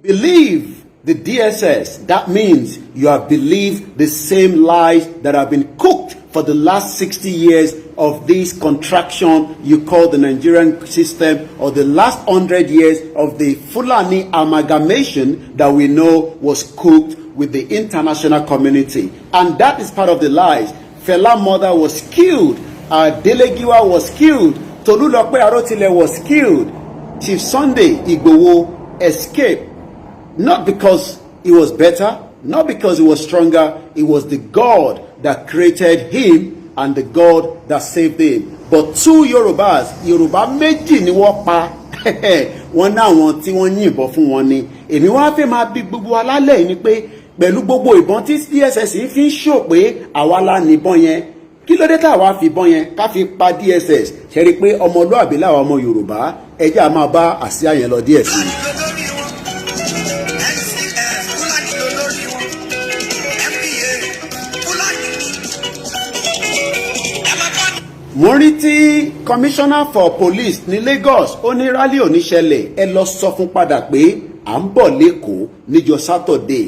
Believe the DSS, that means you have believed the same lies that have been cooked for the last 60 years of this contraction you call the Nigerian system, or the last 100 years of the Fulani amalgamation that we know was cooked with the international community. And that is part of the lies. Fela mother was killed. Delegiwa was killed. Tolulope Arotile was killed. Chief Sunday Igboho escaped. Not because he was better, not because he was stronger. It was the God that created him and the God that saved him. But two Yorubas, Yoruba méjì ni wọ́n pa. Wọ́n náà wọn tí wọ́n yìnbọn fún wọn ni. Èmi wá fẹ́ máa bí gbogbo alálẹ̀ ni pé pẹ̀lú gbogbo ìbọn tí DSS fi ń ṣò pé àwa la níbọn yẹn. Kí ló dé tá àwa fi ìbọn yẹn ká fi pa DSS? Ṣe rí i pé ọmọlúàbí làwọn ọmọ Yorùbá ẹjẹ́ a máa bá àsíá yẹn lọ díẹ̀ sí i. Mo rí tí commissioner for police ní Lagos ó ní rally oníṣẹ̀lẹ̀ ẹ lọ sọ fún padà pé à ń bọ̀ lẹ́kọ̀ọ́ níjọ́ Saturday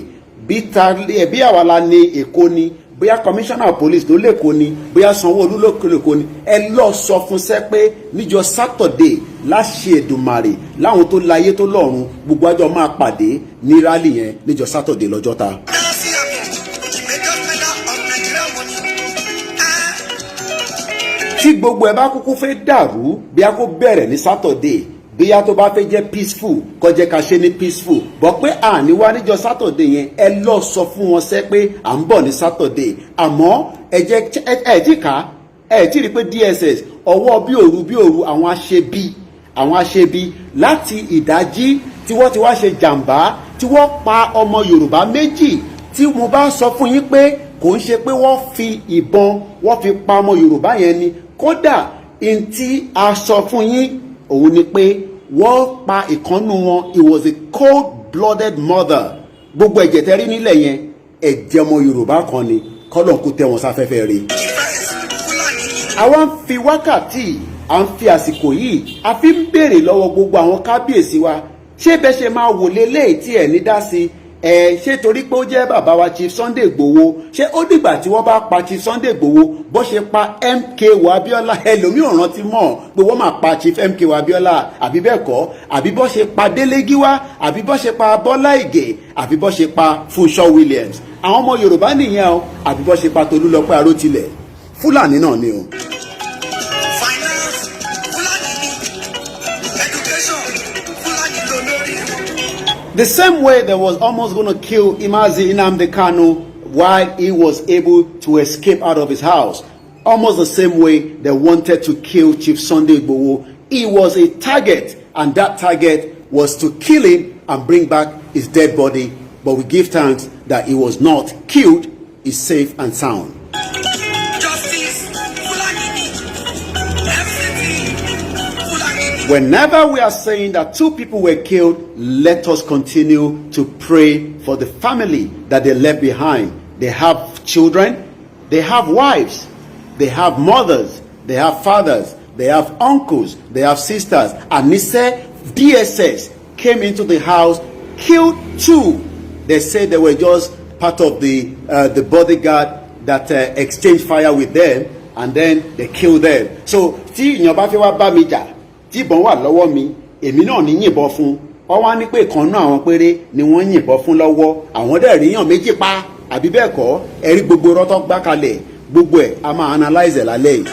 bí àwa la ní Èkó ni bóyá commissioner of police ló lẹ́kọ̀ọ́ ni bóyá Sanwó-Olú ló lẹ́kọ̀ọ́ ni ẹ lọ sọ fún sẹ́ pé níjọ́ Saturday láṣẹ Èdùmàrè láwọn tó láyé tó lọ́run gbogbo àjọ máa pàdé ní rally yẹn níjọ́ Saturday lọ́jọ́ta. Tí gbogbo ẹ bá kúkú fẹ́ dàrú bí a kó bẹ̀rẹ̀ ní Saturday bí a tó bá fẹ́ jẹ́ peaceful kó jẹ́ ká ṣe ní peaceful bọ́ pé àní wá níjọ́ Saturday yẹn ẹ lọ sọ fún wọn sẹ́ pé à ń bọ̀ ní Saturday àmọ́ ẹ jẹ́ ẹ tí ká ẹ tí rí pé DSS ọwọ́ bí òru àwọn aṣebi láti ìdájí tí wọ́n ti wá ṣe jàǹbá tí wọ́n pa ọmọ Yorùbá méjì tí mo bá sọ fún yín pé kò ń ṣe pé wọ́n fi ìbọn wọ́n fi pa ọmọ Yorùbá yẹn ni kódà ntí a sọ fún yín òun ni pé wọ́n pa ìkànnù wọn. It was a cold-blooded mother. Gbogbo ẹ̀jẹ̀ tẹ́rí nílẹ̀ yẹn ẹ̀jẹ̀ ọmọ Yorùbá kan ni kọ́lọ̀ kó tẹ́ wọn sáfẹ́fẹ́ rí. àwa ń fi wákàtí à ń fi àsìkò yìí a fi ń béèrè lọ́wọ́ gbogbo àwọn kábíyèsí wa ṣé bẹ́ẹ̀ ṣe máa wò lélẹ́yìí tí ẹ̀ ní dá sí ṣé torí pé ó jẹ́ bàbá wa Chief Sunday Igboho ṣé ó dìgbà tí wọ́n bá pa Chief Sunday Igboho bó ṣe pa MKO Abiola ẹlòmíì ò rántí mọ́ pé wọ́n máa pa Chief MKO Abiola àbí bẹ́ẹ̀ kọ́ àbí bó ṣe pa Delegiwa àbí bó ṣe pa Bọ́lá Ìgè àbí bó ṣe pa Funsho Williams àwọn ọmọ Yorùbá nìyẹn o àbí bó ṣe pa Tolúlọpẹ́ Arótilẹ̀ Fúlàní náà ni o. The same way they was almost going to kill Imazi Nnamdi Kanu while he was able to escape out of his house. Almost the same way they wanted to kill Chief Sunday Igboho. He was a target, and that target was to kill him and bring back his dead body. But we give thanks that he was not killed. He's safe and sound. Whenever we are saying that two people were killed, let us continue to pray for the family that they left behind. They have children, they have wives, they have mothers, they have fathers, they have uncles, they have sisters. And they said DSS came into the house, killed two. They said they were just part of the bodyguard that exchanged fire with them, and then they killed them. So, tí ìyàn bá fẹ́ wá bá mi jà, tí ìbọn wà lọ́wọ́ mi, èmi náà ní yìnbọn fún. Wọ́n wá ní pé kan náà àwọn péré ni wọ́n yìnbọn fún lọ́wọ́. Àwọn dẹ̀ rí yàn méjì pa, àbí bẹ́ẹ̀ kọ́, ẹ̀rí gbogbo rọ́tọ́ gbá kalẹ̀, gbogbo ẹ̀ a máa analyze ẹ̀ lálẹ́ yìí.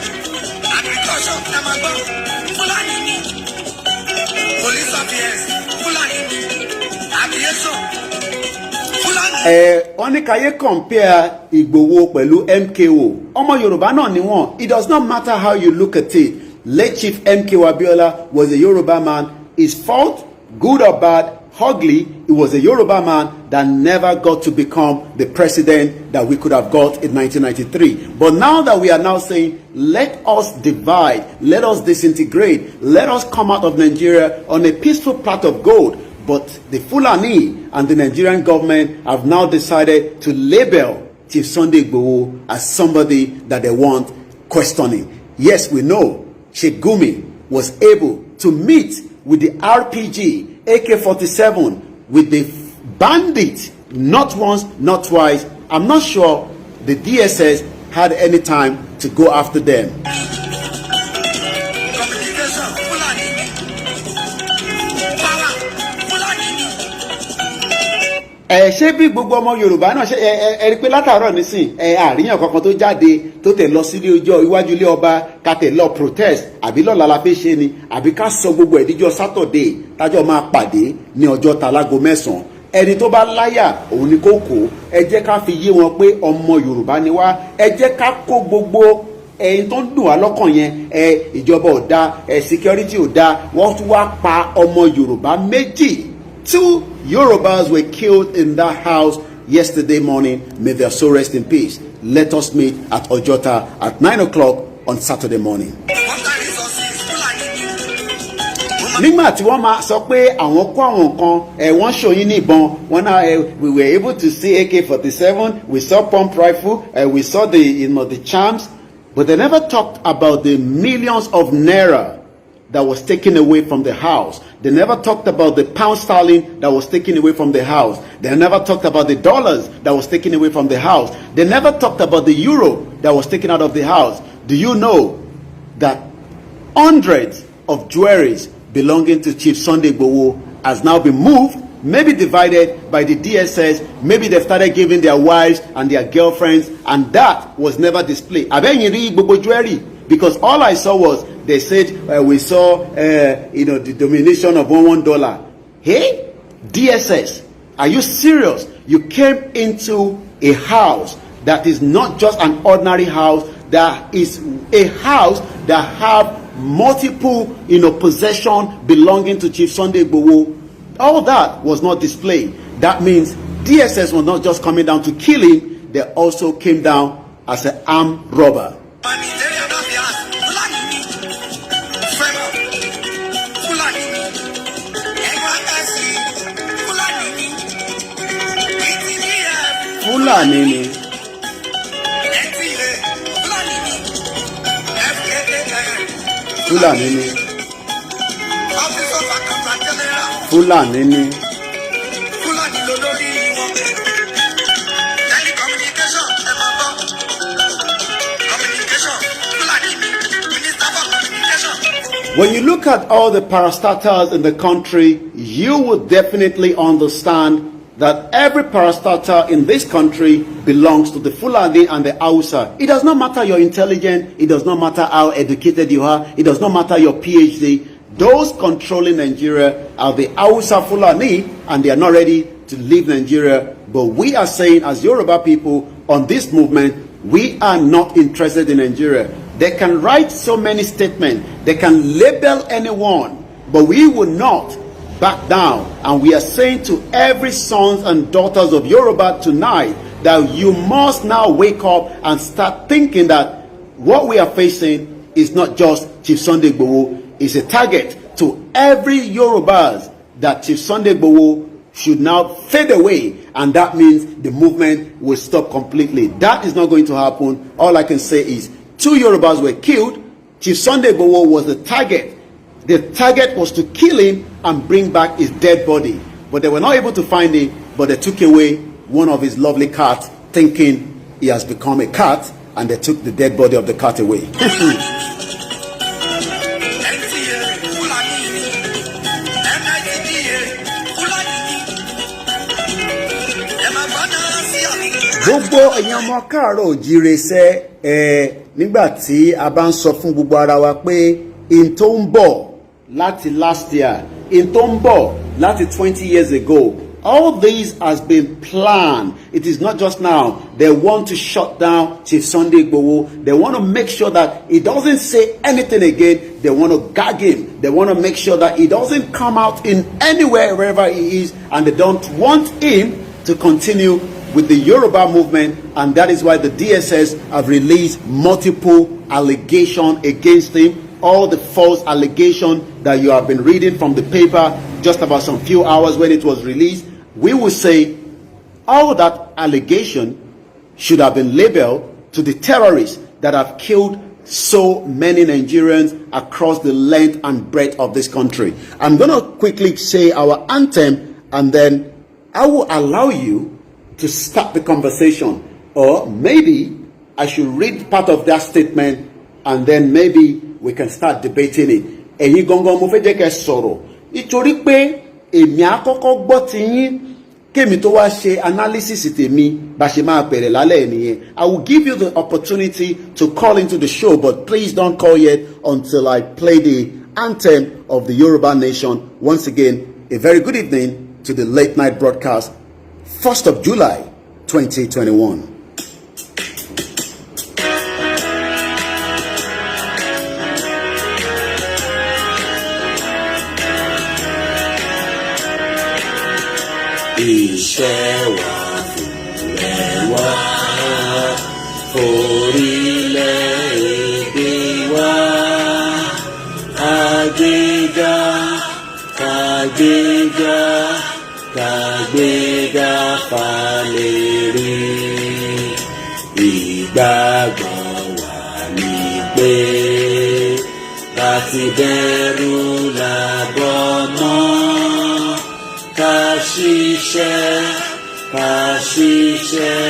Wọ́n ní káyé compare Igboho pẹ̀lú MKO. Ọmọ Yorùbá náà ni wọ́n. It does not matter how you look at it. Late Chief MKO Abiola was a Yoruba man. His fault, good or bad, ugly, he was a Yoruba man that never got to become the president that we could have got in 1993. But now that we are now saying, let us divide, let us disintegrate, let us come out of Nigeria on a peaceful plot of gold. But the Fulani and the Nigerian government have now decided to label Chief Sunday Igboho as somebody that they want questioning. Yes, we know Sheikh Gumi was able to meet with the RPG AK-47 with the bandits, not once, not twice. I'm not sure the DSS had any time to go after them. Ṣé bí gbogbo ọmọ Yorùbá náà ṣe rí pé látàárọ̀ nísìn àríyàn kankan tó jáde tó tẹ̀ lọ sílé ọjọ́ iwájú ilé ọba ká tẹ̀ lọ protest àbí lọ́la la fẹ́ ṣe ni àbí ká sọ gbogbo ẹ̀díjọ́ Saturday tájọ́ máa pàdé ní ọjọ́ talago 9 ẹni tó bá láyà òun ni kó kó ẹ jẹ́ ká fi yé wọn pé ọmọ Yorùbá ni wá ẹ jẹ́ ká kó gbogbo ẹyin tó ń dùn wá lọ́kàn yẹn ìjọba ò dáa security ò dáa wọ́n tún wá pa ọmọ Yorùbá méjì. 2 Yorubas were killed in that house yesterday morning. May their soul rest in peace. Let us meet at Ojota at 9 o'clock on Saturday morning. Nígbà tí wọ́n máa sọ pé àwọn kó àwọn nǹkan wọ́n ṣòyìn ní ìbọn wọn náà we were able to see AK-47, we saw pump rifle, we saw the charms, but they never talked about the millions of naira that was taken away from the house. They never talked about the pound sterling that was taken away from the house. They never talked about the dollars that was taken away from the house. They never talked about the euro that was taken out of the house. Do you know that hundreds of jewelries belonging to Chief Sunday Igboho has now been moved, maybe divided by the DSS, maybe they started giving their wives and their girlfriends, and that was never displayed. Abenyi rí gbogbo jewelry, because all I saw was they said we saw the domination of $1. Hey, DSS, are you serious? You came into a house that is not just an ordinary house, that is a house that have multiple possession belonging to Chief Sunday Igboho. All that was not displayed. That means DSS was not just coming down to kill him, they also came down as an armed robber. Fulani ni. Fulani ni. Fulani ni. When you look at all the parastatals in the country, you would definitely understand that every parastatal in this country belongs to the Fulani and the Hausa. It does not matter your intelligence, it does not matter how educated you are, it does not matter your PhD. Those controlling Nigeria are the Hausa Fulani, and they are not ready to leave Nigeria. But we are saying, as Yoruba people on this movement, we are not interested in Nigeria. They can write so many statements, they can label anyone, but we will not back down. And we are saying to every sons and daughters of Yoruba tonight that you must now wake up and start thinking that what we are facing is not just Chief Sunday Igboho, it's a target to every Yorubas that Chief Sunday Igboho should now fade away, and that means the movement will stop completely. That is not going to happen. All I can say is 2 Yorubas were killed. Chief Sunday Igboho was the target. The target was to kill him and bring back his dead body. But they were not able to find him, but they took away one of his lovely cats, thinking he has become a cat, and they took the dead body of the cat away. Gbogbo èèyàn ọmọ káàárọ̀ oòjíire sẹ́ nígbà tí a bá ń sọ fún gbogbo ara wa pé in tó ń bọ̀ láti last year, in tó ń bọ̀ láti 20 years ago, all this has been planned. It is not just now. They want to shut down Chief Sunday Igboho. They want to make sure that he doesn't say anything again. They want to gag him. They want to make sure that he doesn't come out in anywhere, wherever he is, and they don't want him to continue with the Yoruba movement, and that is why the DSS have released multiple allegations against him. All the false allegations that you have been reading from the paper just about some few hours when it was released, we will say all that allegation should have been labeled to the terrorists that have killed so many Nigerians across the length and breadth of this country. I'm going to quickly say our anthem and then I will allow you to start the conversation. Or maybe I should read part of that statement and then maybe we can start debating it. Ẹ̀yin gangan mo fẹ́ jẹ́ kẹ́ sọ̀rọ̀ nítorí pé èmi àkọ́kọ́ gbọ́ ti yín kémi tó wá ṣe analysis tèmi bá ṣe máa bẹ̀rẹ̀ lálẹ́ nìyẹn. I will give you the opportunity to call into the show, but please don't call yet until I play the anthem of the Yoruba nation. Once again, a very good evening to the late night broadcast, 1st of July 2021. Iṣẹ́ wa fúnlẹ̀ wa, orílẹ̀-èdè wa, àgbéga, kàgbéga, kàgbéga fàlèrè. Ìgbàgbọ́ wa ni pé láti bẹ̀rù làbọ̀ mọ́. Ká ṣiṣẹ́, ká ṣiṣẹ́,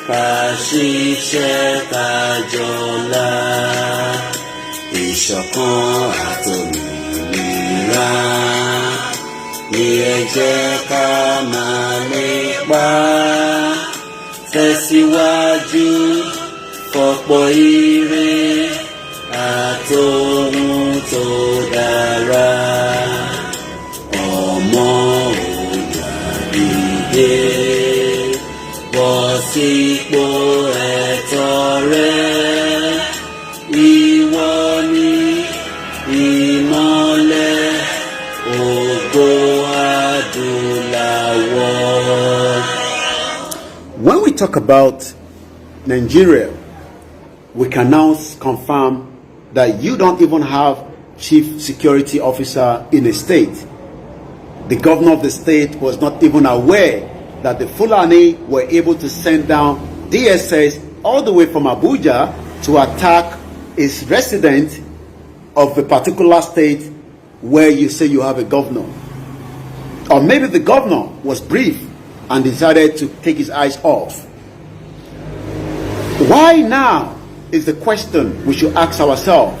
ká ṣiṣẹ́, ká jọlá. Ìṣọ̀kan àtòmìnira ni ẹ jẹ́ ká máa lépa. Tẹ̀síwájú fọ̀pọ̀ ire àtòhun tó dára. Ọmọ òyàbídé bọ́ sípò ẹ̀tọ́ rẹ. Ìwọ ni ìmọ́lẹ̀ ògo adúláwọ̀. When we talk about Nigeria, we can now confirm that you don't even have chief security officer in a state. The governor of the state was not even aware that the Fulani were able to send down DSS all the way from Abuja to attack a resident of a particular state where you say you have a governor. Or maybe the governor was brief and decided to take his eyes off. Why now is the question we should ask ourselves.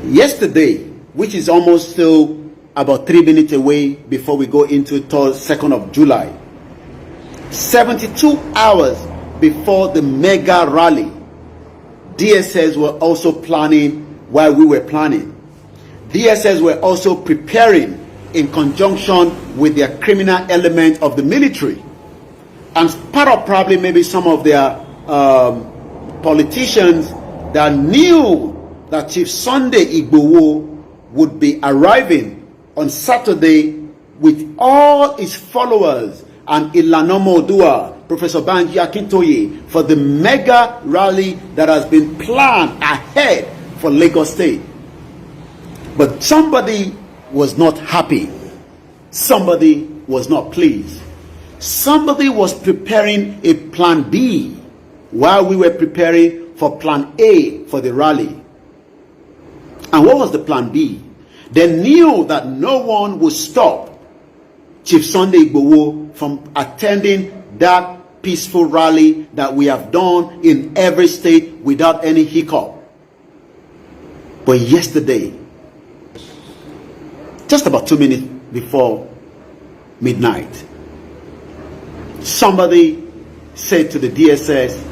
Yesterday, which is almost still about 3 minutes away before we go into 2nd of July, 72 hours before the mega rally, DSS were also planning while we were planning. DSS were also preparing in conjunction with their criminal element of the military. And part of probably maybe some of their politicians that knew that Chief Sunday Igboho would be arriving on Saturday with all his followers and Ilanomo Odua, Professor Banji Akintoye, for the mega rally that has been planned ahead for Lagos State. But somebody was not happy. Somebody was not pleased. Somebody was preparing a plan B while we were preparing for plan A for the rally. And what was the plan B? They knew that no one would stop Chief Sunday Igboho from attending that peaceful rally that we have done in every state without any hiccup. But yesterday, just about 2 minutes before midnight, somebody said to the DSS,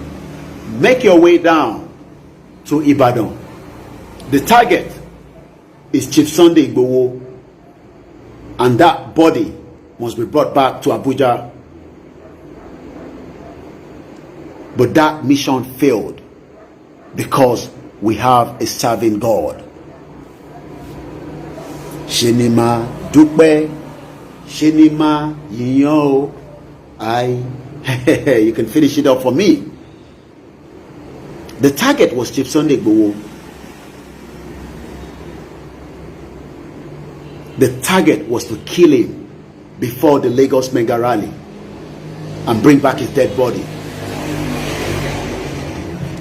make your way down to Ibadan. The target is Chief Sunday Igboho, and that body must be brought back to Abuja. But that mission failed because we have a serving God. Shenima Dupe, Shenima Yinyo, you can finish it up for me. The target was Chief Sunday Igboho. The target was to kill him before the Lagos mega rally and bring back his dead body.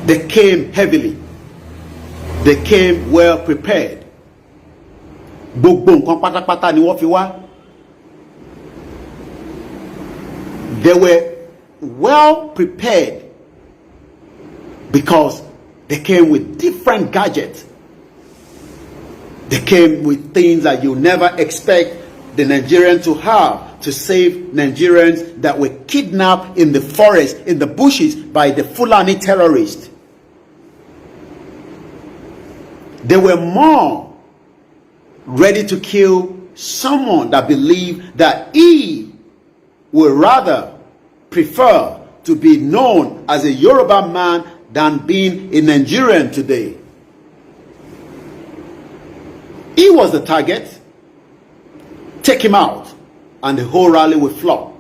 They came heavily. They came well prepared. Gbogbo nǹkan pátápátá ni wọ́n fi wá. They were well prepared because they came with different gadgets. They came with things that you never expect the Nigerians to have to save Nigerians that were kidnapped in the forest, in the bushes by the Fulani terrorists. They were more ready to kill someone that believed that he would rather prefer to be known as a Yoruba man than being a Nigerian today. He was the target. Take him out, and the whole rally will flop.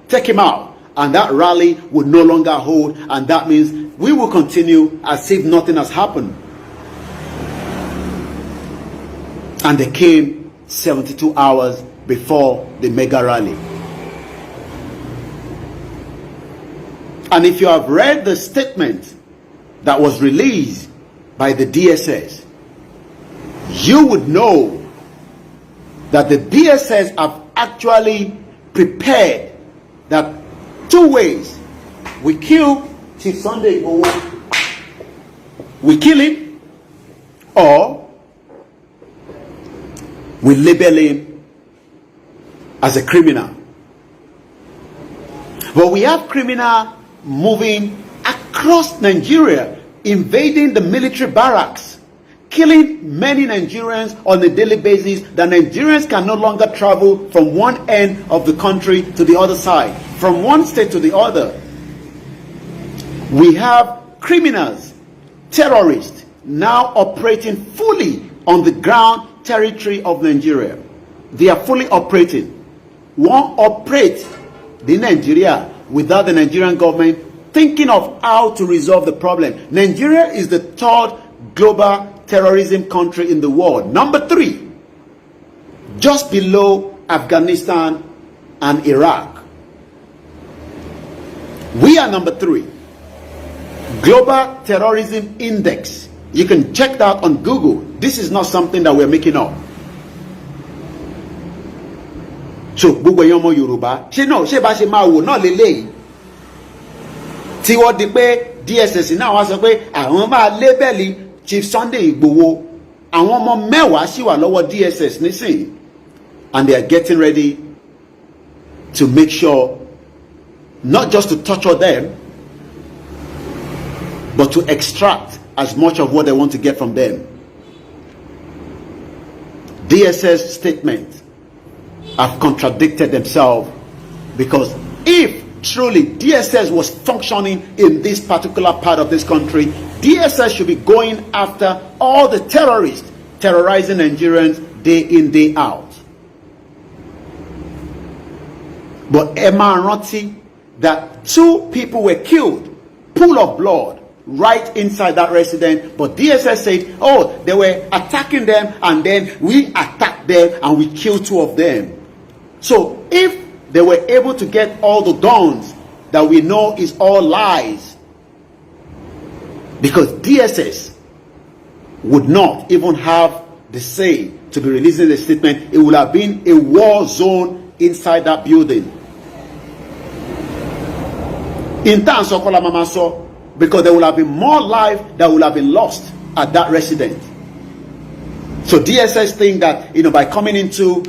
Take him out, and that rally would no longer hold, and that means we will continue as if nothing has happened. And they came 72 hours before the mega rally. And if you have read the statement that was released by the DSS, you would know that the DSS have actually prepared that two ways. We kill Chief Sunday Igboho, we kill him, or we label him as a criminal. But we have criminals moving across Nigeria, invading the military barracks, killing many Nigerians on a daily basis, that Nigerians can no longer travel from one end of the country to the other side, from one state to the other. We have criminals, terrorists, now operating fully on the ground territory of Nigeria. They are fully operating. One operates in Nigeria without the Nigerian government thinking of how to resolve the problem. Nigeria is the third global terrorism country in the world. Number 3, just below Afghanistan and Iraq. We are number 3. Global Terrorism Index. You can check that on Google. This is not something that we're making up. So, gbogbo yomo Yoruba, ṣé bá ṣe máa wò náà lélẹ́yìí. Tí wọ́n di pé DSS náà wá sọ pé àwọn máa lébẹ̀lì Chief Sunday Igboho, àwọn ọmọ mẹ́wàá sì wà lọ́wọ́ DSS nísìnyí, and they are getting ready to make sure not just to torture them, but to extract as much of what they want to get from them. DSS statements have contradicted themselves, because if truly DSS was functioning in this particular part of this country, DSS should be going after all the terrorists terrorizing Nigerians day in, day out. But Emma Ranti, that 2 people were killed, pool of blood, right inside that residence. But DSS said, oh, they were attacking them, and then we attacked them and we killed 2 of them. So if they were able to get all the guns that we know is all lies, because DSS would not even have the say to be releasing the statement, it would have been a war zone inside that building. In terms of Mama, because there will have been more life that will have been lost at that residence. So DSS think that, by coming into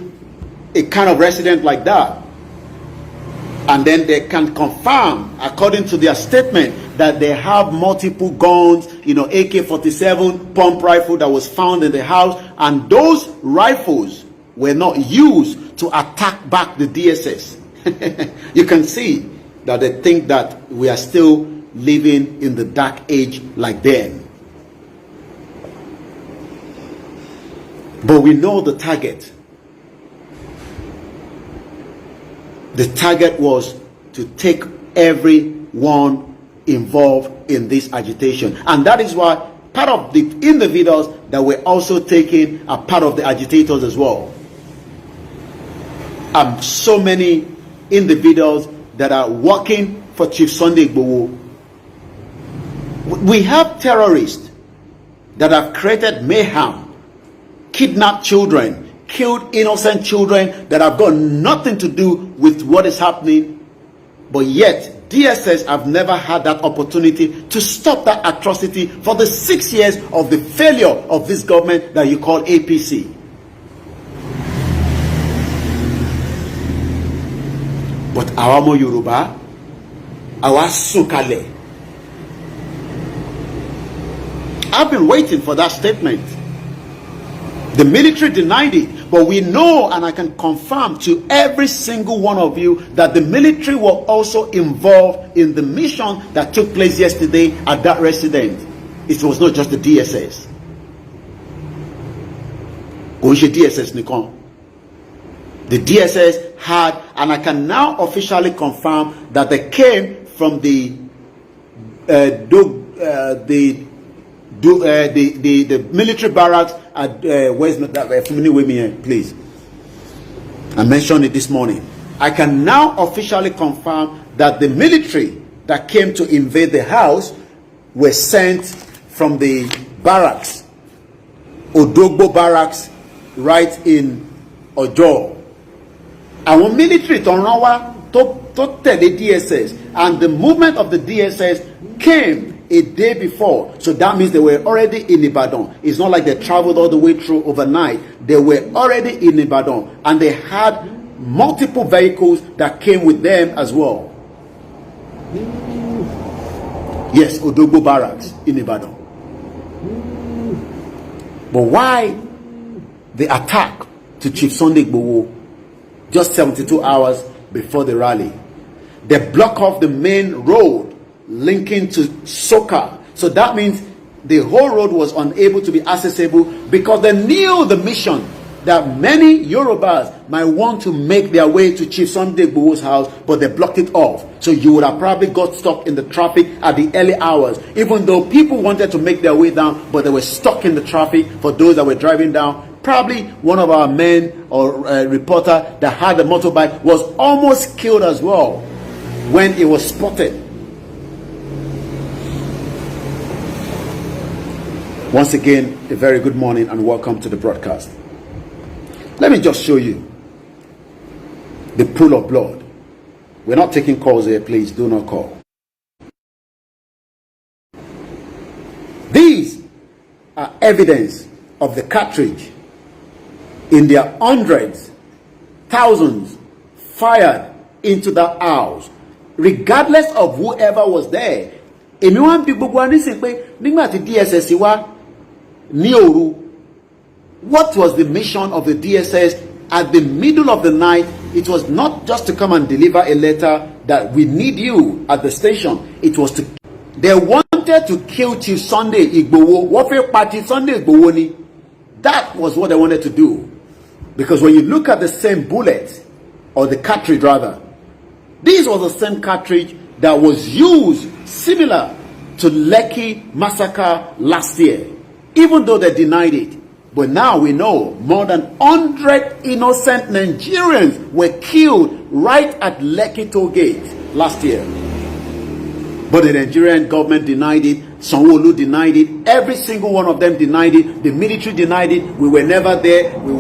a kind of residence like that, and then they can confirm, according to their statement, that they have multiple guns, AK-47 pump rifle that was found in the house, and those rifles were not used to attack back the DSS. You can see that they think that we are still living in the dark age like them. But we know the target. The target was to take everyone involved in this agitation. And that is why part of the individuals that were also taken are part of the agitators as well. So many individuals that are working for Chief Sunday Igboho. We have terrorists that have created mayhem, kidnapped children, killed innocent children that have got nothing to do with what is happening But yet, DSS have never had that opportunity to stop that atrocity for the 6 years of the failure of this government that you call APC. But our ọmọ Yorùbá, our sùnkàlẹ̀. I've been waiting for that statement. The military denied it, but we know, and I can confirm to every single one of you, that the military were also involved in the mission that took place yesterday at that residence. It was not just the DSS. Kò ń ṣe DSS nìkan. The DSS had, and I can now officially confirm that they came from the military barracks at where's that? Please. I mentioned it this morning. I can now officially confirm that the military that came to invade the house were sent from the barracks, Odogbo barracks, right in Ojo. Our military tó rán wá tó tẹ̀lé DSS, and the movement of the DSS came a day before, so that means they were already in Ibadan. It's not like they traveled all the way through overnight. They were already in Ibadan, and they had multiple vehicles that came with them as well. Yes, Odogbo barracks in Ibadan. But why the attack to Chief Sunday Igboho just 72 hours before the rally? They block off the main road linking to Soka. So that means the whole road was unable to be accessible because they knew the mission that many Yorubas might want to make their way to Chief Sunday Igboho's house, but they blocked it off. So you would have probably got stuck in the traffic at the early hours, even though people wanted to make their way down, but they were stuck in the traffic. For those that were driving down, probably one of our men or reporter that had a motorbike was almost killed as well when it was spotted. Once again, a very good morning and welcome to the broadcast. Let me just show you the pool of blood. We're not taking calls here, please do not call. These are evidence of the cartridge in their hundreds, thousands fired into that house, regardless of whoever was there. Èmi wá ń bi gbogbo wa nísìnyí pé nígbà tí DSS wá ní òru, what was the mission of the DSS at the middle of the night? It was not just to come and deliver a letter that we need you at the station. It was to, they wanted to kill Chief Sunday Igboho. What for party Sunday Igboho ni? That was what they wanted to do. Because when you look at the same bullet, or the cartridge rather, this was the same cartridge that was used similar to Lekki massacre last year, even though they denied it. But now we know more than 100 innocent Nigerians were killed right at Lekki toll gate last year. But the Nigerian government denied it, Sanwo-Olu denied it, every single one of them denied it, the military denied it, we were never there, we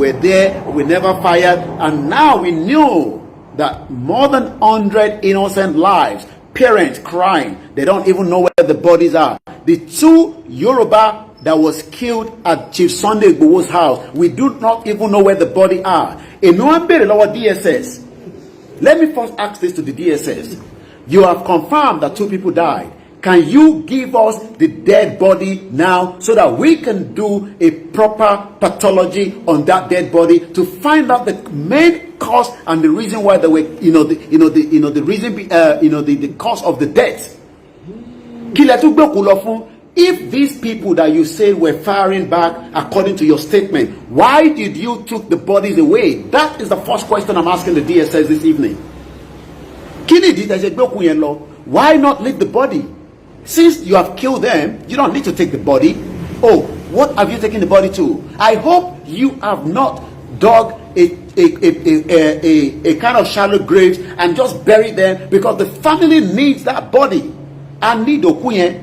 never fired, and now we know that more than 100 innocent lives, parents crying, they don't even know where the bodies are. The two Yoruba that was killed at Chief Sunday Igboho's house, we do not even know where the body are. In our DSS, let me first ask this to the DSS. You have confirmed that 2 people died. Can you give us the dead body now so that we can do a proper pathology on that dead body to find out the main cause and the reason why they were, the cause of the death? If these people that you said were firing back according to your statement, why did you took the bodies away? That is the first question I'm asking the DSS this evening. Why not leave the body? Since you have killed them, you don't need to take the body. Oh, what have you taken the body to? I hope you have not dug a kind of shallow graves and just buried them, because the family needs that body. And need okuyen,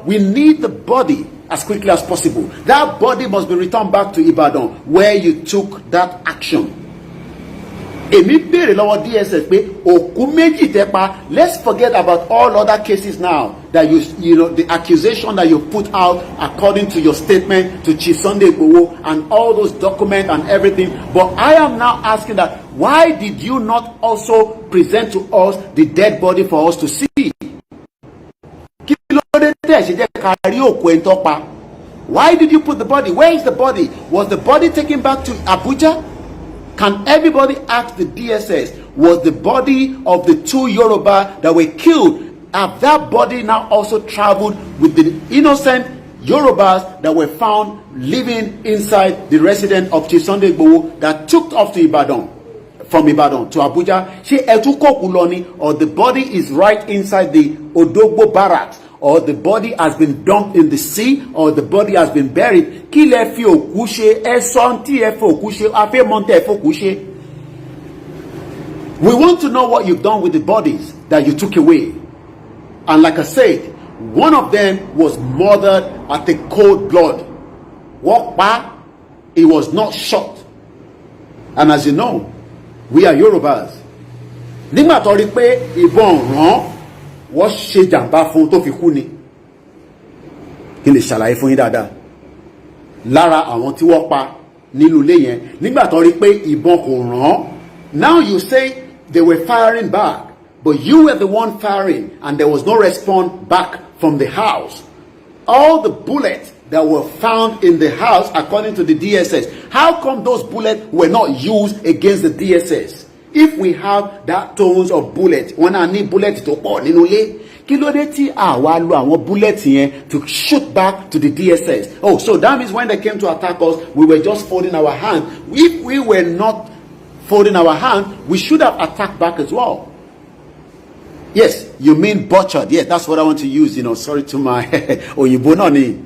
we need the body as quickly as possible. That body must be returned back to Ibadan, where you took that action. èmi béèrè lọ́wọ́ DSS pé òkú méjì tẹ́ pa. Let's forget about all other cases now that you know the accusation that you put out according to your statement to Chief Sunday Igboho and all those documents and everything. But I am now asking that why did you not also present to us the dead body for us to see? Kí ló dé tẹ́ ṣe jẹ́ ká rí òkú ẹni tó pa? Why did you put the body? Where is the body? Was the body taken back to Abuja? Can everybody ask the DSS, was the body of the two Yoruba that were killed, have that body now also traveled with the innocent Yorubas that were found living inside the residence of Chief Sunday Igboho that took off to Ibadan, from Ibadan to Abuja? Ṣé ẹ tún kó kú lọ ni, or the body is right inside the Odogbo barracks, or the body has been dumped in the sea, or the body has been buried? Kí lẹ fi òkú ṣe? Ẹ sọ tí ẹ fi òkú ṣe, a fẹ́ mọ̀ tẹ́ ẹ fi òkú ṣe. We want to know what you've done with the bodies that you took away. And like I said, one of them was murdered at a cold blood. Wọ́n pa, he was not shot. And as you know, we are Yorubas. Nígbà tó rí pé ìbọn ràn, wọ́n ṣe jàǹbá fún tó fi kú ni. Kí lè ṣàlàyé fún yín dáadáa. Lára àwọn tí wọ́n pa nínú ilé yẹn, nígbà tó rí pé ìbọn kò ràn. Now you say they were firing back, but you were the one firing and there was no response back from the house. All the bullets that were found in the house, according to the DSS, how come those bullets were not used against the DSS? If we have that tons of bullets, when I need bullets to pọ̀ nínú ilé, kí ló dé tí àwa lo àwọn bullets yẹn to shoot back to the DSS? Oh, so that means when they came to attack us, we were just folding our hands. If we were not folding our hands, we should have attacked back as well. Yes, you mean butchered. Yes, that's what I want to use. You know, sorry to my Oyinbo náà ni.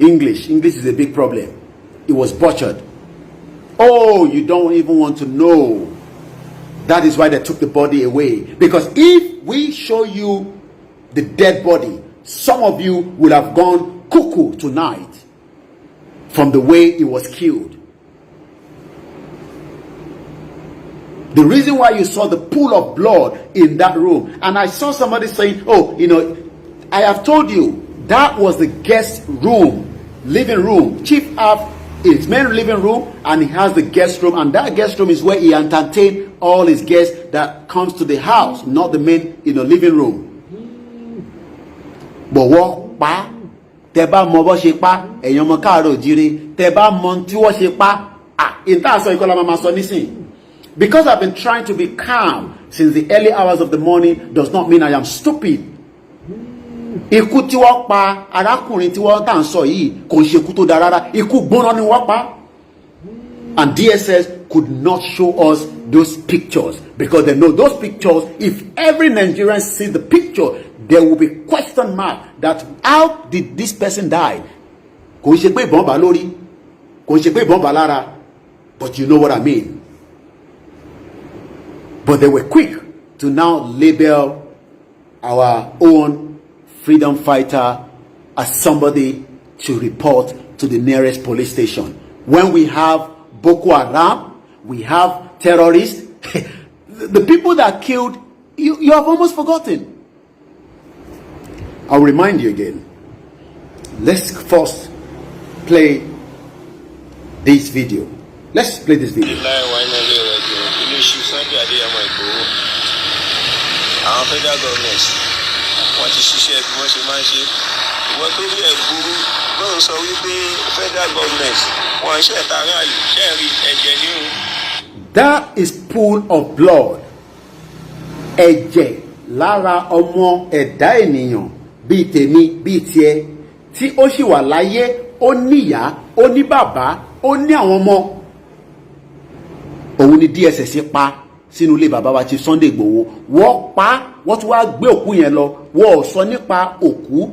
English is a big problem. It was butchered. Oh, you don't even want to know. That is why they took the body away. Because if we show you the dead body, some of you would have gone cuckoo tonight from the way it was killed. The reason why you saw the pool of blood in that room, and I saw somebody saying, oh, you know, I have told you, that was the guest room, living room. Chief have his main living room, and he has the guest room, and that guest room is where he entertains all his guests that comes to the house, not the main, you know, living room. But what pa? Teba mọ bó ṣe pa, ẹ̀yin ọmọ káàárọ̀ oòjíire, teba mọ tí wọ́n ṣe pa. In tá sọ ikola mama sọ nísìn. Because I've been trying to be calm since the early hours of the morning does not mean I am stupid. Ikú tí wọ́n pa arákùnrin tí wọ́n tàn sọ yìí kò ṣe ikú tó dára rárá. Ikú gbóná ni wọ́n pa. And DSS could not show us those pictures because they know those pictures, if every Nigerian sees the picture, there will be question mark that how did this person die? Kò ṣe pé ìbọn bá lórí, kò ṣe pé ìbọn bá lára, but you know what I mean. But they were quick to now label our own freedom fighter as somebody to report to the nearest police station. When we have Boko Haram, we have terrorists, the people that killed, you have almost forgotten. I'll remind you again. Let's first play this video. Let's play this video. Our federal government wọ́n ti ṣiṣẹ́ bí wọ́n ṣe máa ń ṣe ìwọ́n tó rí ẹ̀ burú lóun sọ wípé federal government wọ́n ṣe tààrà yìí ṣẹ́ẹ̀rí ẹ̀jẹ̀ nínú. That is pool of blood. Ẹ̀jẹ̀ lára ọmọ ẹ̀dá ènìyàn bíi tèmi bíi tiẹ̀ tí ó sì wà láyé, ó níyà, ó ní bàbá, ó ní àwọn ọmọ. Òun ni DSS pa sínú ilé bàbá wa Chief Sunday Igboho. Wọ́n pa, wọ́n tún wá gbé òkú yẹn lọ. Wọ́n sọ nípa òkú.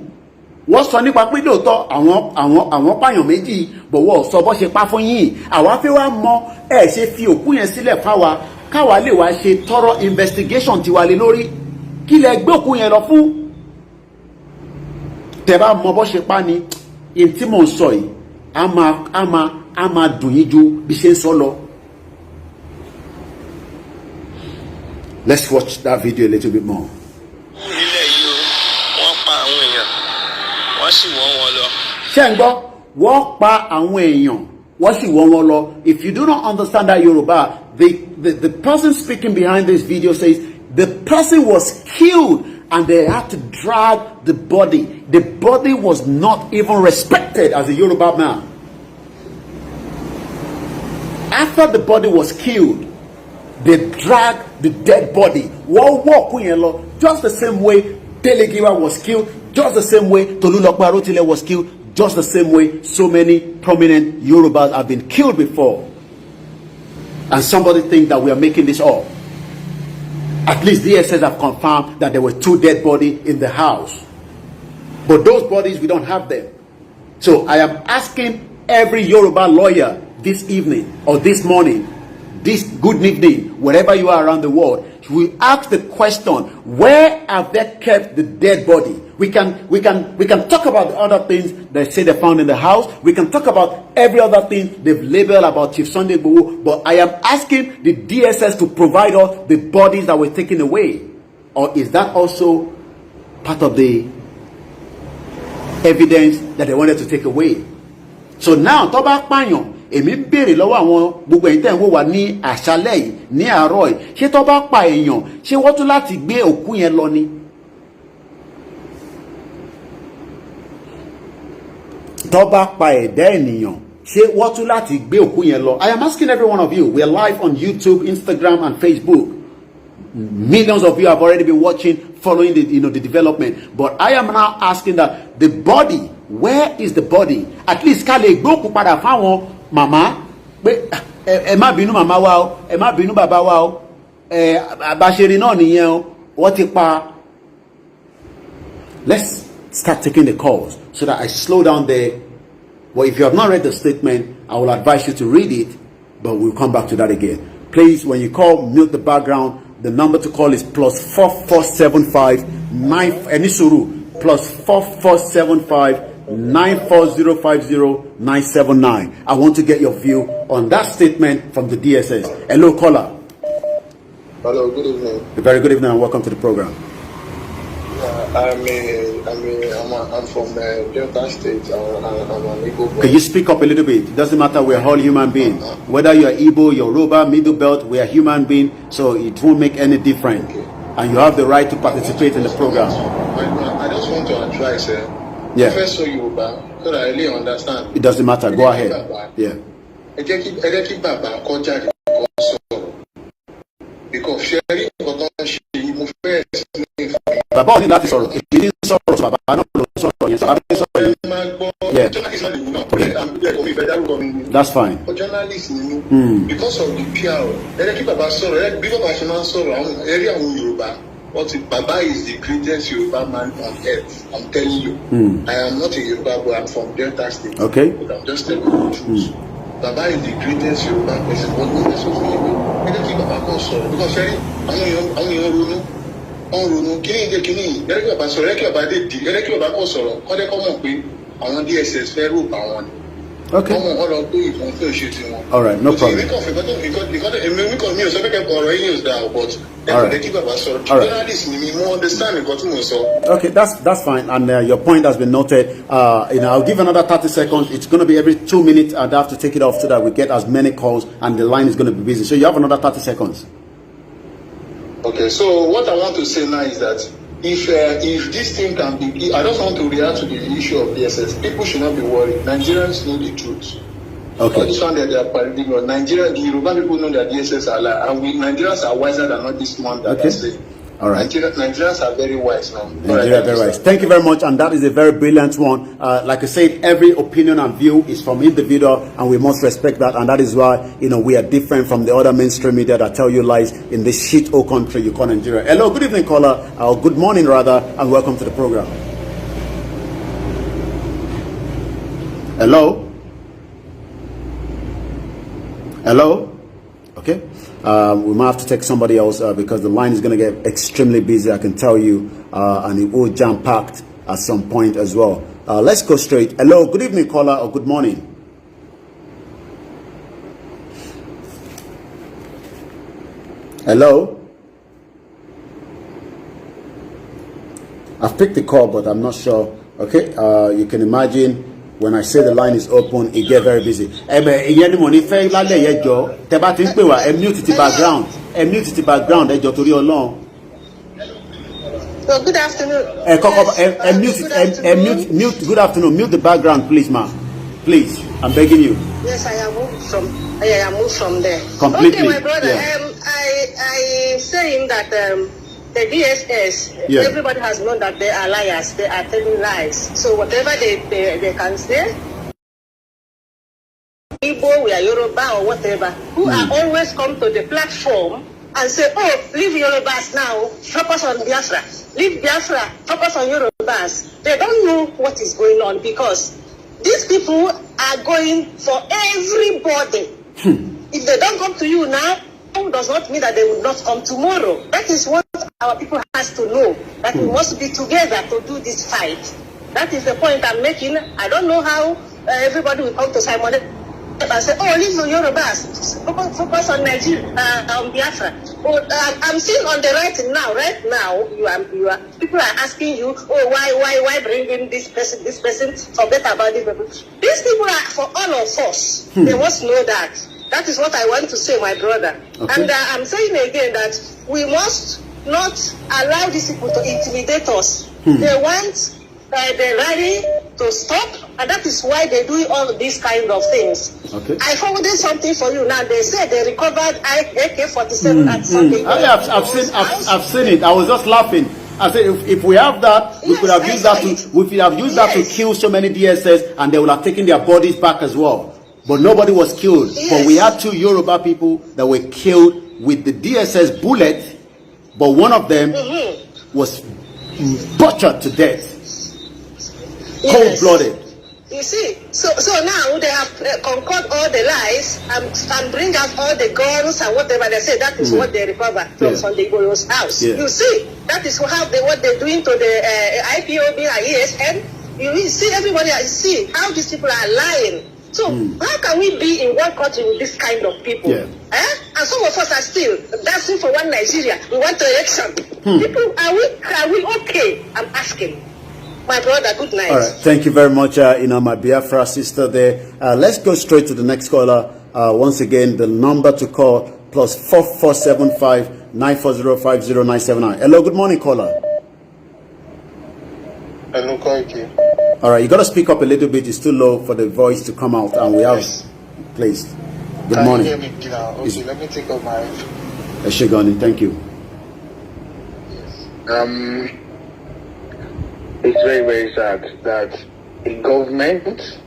Wọ́n sọ nípa pé lóòótọ́ àwọn pààyàn méjì, bọ̀ wọ́n sọ bó ṣe pa fún yín. Àwa fẹ́ wá mọ ẹ ṣe fi òkú yẹn sílẹ̀ fáwa káwa lè wá ṣe thorough investigation tiwa lé lórí. Kí lẹ gbé òkú yẹn lọ fún? Tẹ́ bá mọ bó ṣe pa ni, in tí mò ń sọ yìí, a máa dùn yín ju bí ṣe ń sọ lọ. Let's watch that video a little bit more. nílẹ̀ yìí o wọ́n pa àwọn èèyàn wọ́n sì wọ́ wọn lọ. Ṣé ń gbọ́? Wọ́n pa àwọn èèyàn, wọ́n sì wọ́ wọn lọ. If you do not understand that Yoruba, the person speaking behind this video says the person was killed and they had to drag the body. The body was not even respected as a Yoruba man. After the body was killed, they dragged the dead body. Wọ́n wọ́ òkú yẹn lọ, just the same way Delegiwa was killed, just the same way Tolulope Arotile was killed, just the same way so many prominent Yorubas have been killed before. And somebody thinks that we are making this up. At least DSS have confirmed that there were 2 dead bodies in the house. But those bodies, we don't have them. So I am asking every Yoruba lawyer this evening or this morning, this good evening, wherever you are around the world, we ask the question, where have they kept the dead body? We can talk about the other things they say they found in the house. We can talk about every other thing they've labeled about Chief Sunday Igboho. But I am asking the DSS to provide us the bodies that were taken away. Or is that also part of the evidence that they wanted to take away? So now, tó bá pààyàn, èmi béèrè lọ́wọ́ àwọn gbogbo ẹ̀yin tẹ́ ń wò wá ní àṣálẹ́ yìí ní àárọ̀ yìí, ṣé tó bá pa èèyàn, ṣé wọ́n tún láti gbé òkú yẹn lọ ni? Tó bá pa ẹ̀dá ènìyàn, ṣé wọ́n tún láti gbé òkú yẹn lọ? I am asking every one of you. We are live on YouTube, Instagram and Facebook. Millions of you have already been watching, following the development. But I am now asking that the body, where is the body? At least ká lè gbókù padà fáwọn màmá pé ẹ má bínú màmá wa o, ẹ má bínú bàbá wa o, àbáṣeré náà nìyẹn o, wọ́n ti pa. Let's start taking the calls so that I slow down there. Well, if you have not read the statement, I will advise you to read it, but we'll come back to that again. Please, when you call, mute the background. The number to call is +4475 +4475 I want to get your view on that statement from the DSS. Hello, caller. Hello, good evening. Very good evening and welcome to the program. I'm from Delta State. I'm an Igboho. Can you speak up a little bit? It doesn't matter. We're all human beings. Whether you're Igbo, Yoruba, Middle Belt, we are human beings. So it won't make any difference. Okay. And you have the right to participate in the program. I just want to advise. Yeah. First, so Yoruba, so that I really understand. It doesn't matter. Go ahead. Yeah. Because sharing Bàbá ò ní láti sọ̀rọ̀, èmi ní sọ̀rọ̀ bàbá náà ló sọ̀rọ̀ yẹn, sọ̀rọ̀ àbí sọ̀rọ̀ yẹn. Yeah. That's fine. Journalist ni because of the PR, kí bàbá sọ̀rọ̀, bí bàbá ṣe máa ń sọ̀rọ̀, àwọn ẹ̀rí àwọn Yorùbá, Baba is the greatest Yoruba man on earth. I'm telling you. I am not a Yoruba, but I'm from Delta State. Okay. But I'm just telling you the truth. Baba is the greatest Yoruba person. But no, that's what we keep Baba can sorrow. Because I'm okay. All right, no problem. Okay, that's fine, and your point has been noted. I'll give another 30 seconds. It's going to be every 2 minutes. I'd have to take it off so that we get as many calls, and the line is going to be busy. So you have another 30 seconds. Okay, so what I want to say now is that if this thing can be, I don't want to react to the issue of DSS. People should not be worried. Nigerians know the truth. Okay. All this one that they are paradigm. Nigeria, the Yoruba people know that DSS are like, and Nigerians are wiser than all this one that I say. All right. Nigerians are very wise now. Nigeria very wise. Thank you very much, and that is a very brilliant one. Like I said, every opinion and view is from individual, and we must respect that. And that is why we are different from the other mainstream media that tell you lies in this shit hole country you call Nigeria. Hello, good evening, caller. Good morning, rather, and welcome to the program. Hello. Hello. Okay. We might have to take somebody else because the line is going to get extremely busy, I can tell you, and it will jam-packed at some point as well. Let's go straight. Hello, good evening, caller, or good morning. Hello? I've picked the call, but I'm not sure. Okay, you can imagine when I say the line is open, it get very busy. Ìyẹn ni mo ní fẹ́ lálẹ́ yẹn jọ. Tẹ́ bá ti ń pè wá, mute the background. Mute the background. Ẹ jọ torí Ọlọ́run. So good afternoon. Mute. Good afternoon. Mute the background, please, ma. Please, I'm begging you. Yes, I am moved from there. Completely. Okay, my brother. Yeah. I saying that the DSS, everybody has known that they are liars. They are telling lies. So whatever they can say, Igboho, we are Yoruba or whatever, who are always come to the platform and say, oh, leave Yorubas now, focus on Biafra. Leave Biafra, focus on Yorubas. They don't know what is going on because these people are going for everybody. If they don't come to you now, does not mean that they will not come tomorrow. That is what our people has to know, that we must be together to do this fight. That is the point I'm making. I don't know how everybody will come to Simon and say, oh, leave the Yorubas, focus on Nigeria, on Biafra. I'm seeing on the right now, you are people are asking you, oh, why bring in this person, forget about these people. These people are for all of us. They must know that. That is what I want to say, my brother. Okay. And I'm saying again that we must not allow these people to intimidate us. They want the rally to stop, and that is why they're doing all these kind of things. Okay. I forwarded something for you now. They said they recovered AK-47 at Sunday. I've seen it. I was just laughing. I said, if we have that, we could have used that to kill so many DSS, and they would have taken their bodies back as well. But nobody was killed. Yes. But we had 2 Yoruba people that were killed with the DSS bullet, but one of them was butchered to death. Cold-blooded. You see, so now they have conquered all the lies and bring out all the guns and whatever they say. That is what they recover from Igboho's house. Yeah. You see, that is what they're doing to the IPOB and ESN. You see, everybody see how these people are lying. So how can we be in one country with this kind of people? Yeah. And some of us are still dancing for one Nigeria. We want election. People, are we okay? I'm asking. My brother, good night. All right. Thank you very much, my Biafra sister there. Let's go straight to the next caller. Once again, the number to call +4475 94050 Hello, good morning, caller. Hello, Koiki. All right, you got to speak up a little bit. It's too low for the voice to come out, and we have placed. Good morning. Can you hear me now? Okay, let me take off my... Shigani, thank you. Yes. It's very, very sad that a government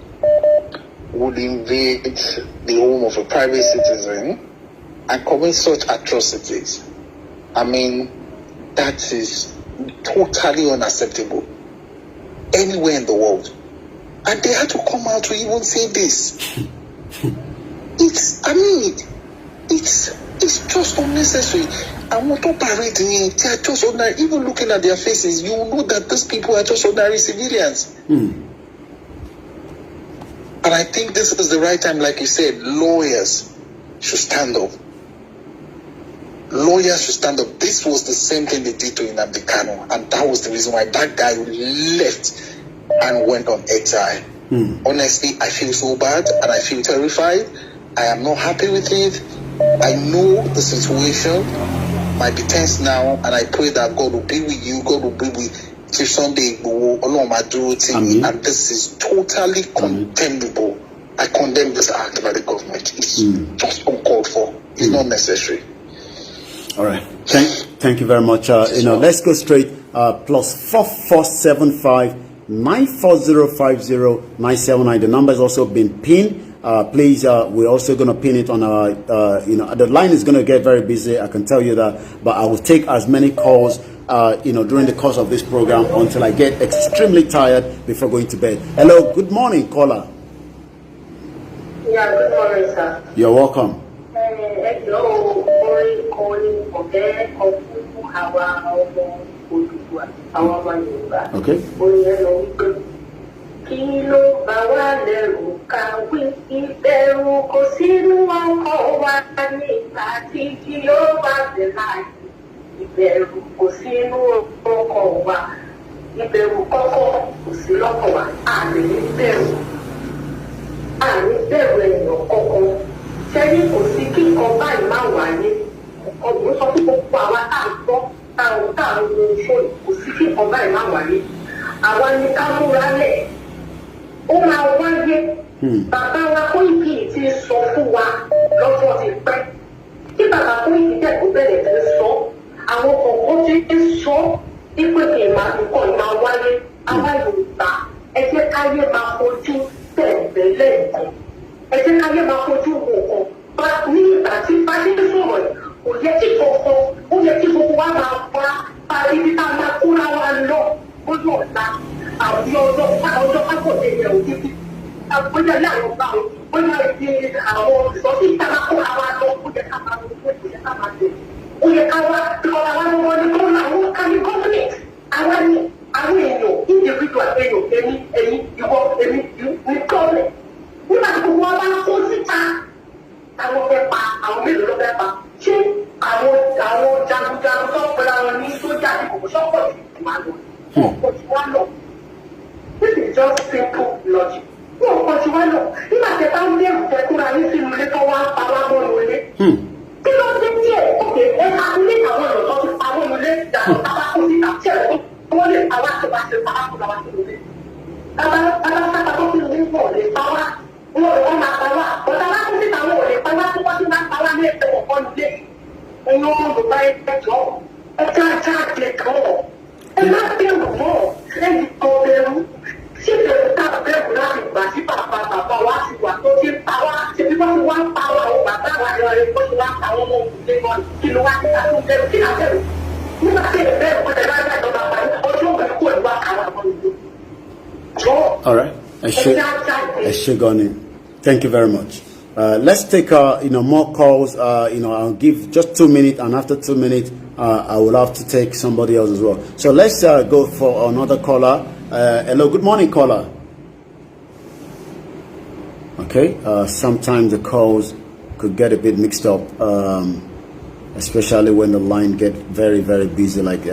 would invade the home of a private citizen and commit such atrocities. I mean, that is totally unacceptable anywhere in the world. And they had to come out to even say this. It's just unnecessary. I want to parade me. They are just ordinary. Even looking at their faces, you know that these people are just ordinary civilians. And I think this is the right time, like you said, lawyers should stand up. Lawyers should stand up. This was the same thing they did to Nnamdi Kanu, and that was the reason why that guy left and went on exile. Honestly, I feel so bad and I feel terrified. I am not happy with it. I know the situation might be tense now, and I pray that God will be with you. God will be with Chief Sunday Igboho, and this is totally condemnable. I condemn this act by the government. It's just uncalled for. It's not necessary. All right. Thank you very much. Let's go straight. +4475 94050 The number has also been pinned. Please, we're also going to pin it on our, the line is going to get very busy, I can tell you that, but I will take as many calls, during the course of this program until I get extremely tired before going to bed. Hello, good morning, caller. Yeah, good morning, sir. You're welcome. Okay. Kí ló bá wá lẹ́rù ká wí ìbẹ̀rù kò sínú ọkọ̀ wa nígbà tí kí ló bá dé láàyè ìbẹ̀rù kò sínú ọkọ̀ wa ìbẹ̀rù kọ́kọ́ kò sí lọ́kàn wa àmì bẹ̀rù èèyàn kọ́kọ́ ṣẹ́yìn kò sí kí nǹkan báyìí má wáyé ọ̀gbìn sọ fún gbogbo àwa tá à ń gbọ́ táwọn ohun fóònù kò sí kí nǹkan báyìí má wáyé àwa ni ká múra lẹ̀ ó máa wáyé bàbá wa Koiki ti sọ fún wa lọ́jọ́ ti pẹ́ kí bàbá Koiki jẹ́ kó bẹ̀rẹ̀ ti sọ àwọn kọ̀ọ̀kan ti sọ ipò kì í máa nǹkan máa wáyé àwa Yorùbá ẹ jẹ́ káyé máa fojú tẹ̀lé nǹkan ẹ jẹ́ káyé máa fojú wo nǹkan bá ní ìgbà tí bá ṣe ń sọ̀rọ̀ kò yẹ kí kankan ó yẹ kí gbogbo wa máa bá parí bí ká máa kóra wa lọ lójú ọ̀la àwọn ọjọ́ pápọ̀lẹ̀ yẹ̀ òjì bí bóyá ilé àwọn ọba wọn bóyá ibi àwọn ìsọ̀tí ìtàkà kóra wa lọ ó yẹ ká máa lọ ó yẹ ká máa lọ ó yẹ ká wá ìkọlà wa lọ́wọ́ ní kó làwọn kàní gọ́ọ̀mẹ̀ntì àwọn èèyàn individual èèyàn ẹ̀yìn ìwọ èmi ní gọ́ọ̀mẹ̀ntì nígbà tí gbogbo wa bá kó síta àwọn fẹ́ pa àwọn mélòó ló fẹ́ pa ṣé àwọn jagunjagun tó pẹ̀lú àwọn ní sójà ní kòkó sọ́pọ̀ sí ìwà lọ ọ̀pọ̀ tí wọ́n lọ this is just simple logic wọ́n ọ̀pọ̀ tí wọ́n lọ nígbà tí bá ń lé ìfẹ́kúra ní sínú ilé tó wá pa wá mọ́ ilé kí ló dé díẹ̀ òkè ẹ̀ka ilé àwọn ọ̀rọ̀ tó ti pa wọ́n ilé ìdàgbọ́ tábàkù síta tí ẹ̀rọ wọ́n lè pa wá tó bá ṣe tábàkù làwọn ti lè tábàkù tó ti lè wọ̀ lè pa wá wọ́n máa pa wá ọ̀tá bá kú síta wọn ò lè pa wá tó wọ́n ti máa pa wá ní ẹ̀sẹ̀ ọ̀pọ̀ nílé ẹ̀yin ọmọ Yorùbá ẹ̀jọ̀ ẹ̀ka àjẹ́ kan ẹ má bẹ̀rù mọ́ ẹ̀yìn kan bẹ̀rù ṣé bẹ̀rù tá a bẹ̀rù láti gbà sí bàbá wa ti wà tó ti pa wá ṣe bí wọ́n ti wá pa wá ọ̀ bàbá wa ẹ̀rọ ẹ̀kọ́ ti wá pa wọ́n mọ́ òkúté wọn kí ló wá ní ká tó bẹ̀rù kí á bẹ̀rù nígbà tí ẹ̀ bẹ̀rù kọ́ tẹ̀lé àgbà ìjọba pàdé ọjọ́ òwe kó ìwà àwọn ọmọ ìlú. All right. Eshegoni. Thank you very much. Let's take more calls. I'll give just 2 minutes, and after 2 minutes, I will have to take somebody else as well. So let's go for another caller. Hello, good morning, caller. Okay. Sometimes the calls could get a bit mixed up, especially when the line get very, very busy, like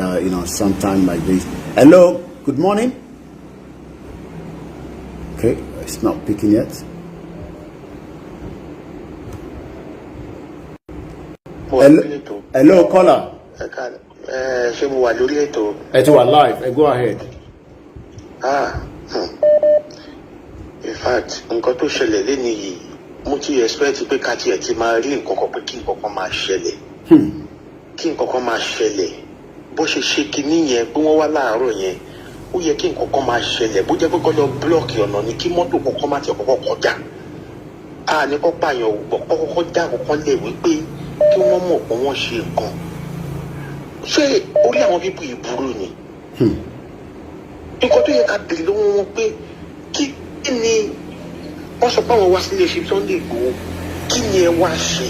sometime like this. Hello, good morning. Okay, it's not picking yet. Hello, caller. Ṣé mo wà lórí ètò? Ẹ ti wà live. Go ahead. In fact, nǹkan tó ṣẹlẹ̀ lẹ́nu yìí, mo ti expect pé ká tiẹ̀ ti máa rí nǹkan kan pé kí nǹkan kan máa ṣẹlẹ̀. Kí nǹkan kan máa ṣẹlẹ̀. Bó ṣe ṣe kinní yẹn, bí wọ́n wá láàárọ̀ yẹn, ó yẹ kí nǹkan kan máa ṣẹlẹ̀. Bó jẹ́ pé kọ́ lọ blọ́ọ̀kì ọ̀nà ni kí mọ́tò kọ̀ọ̀kan má tiẹ̀ kọ́kọ́ kọjá. Ní kọ́ pààyàn ògbọ̀ kọ́kọ́ dá kọ̀ọ̀kan lè wí pé kí wọ́n mọ̀ pé wọ́n ṣe nǹkan. Ṣé orí àwọn bíbú ìburú ni? Nǹkan tó yẹ ká bèrè lọ́wọ́ wọn pé kí ni wọ́n sọ pé àwọn wá sílé ṣe Sunday Igboho, kí ni ẹ wá ṣe?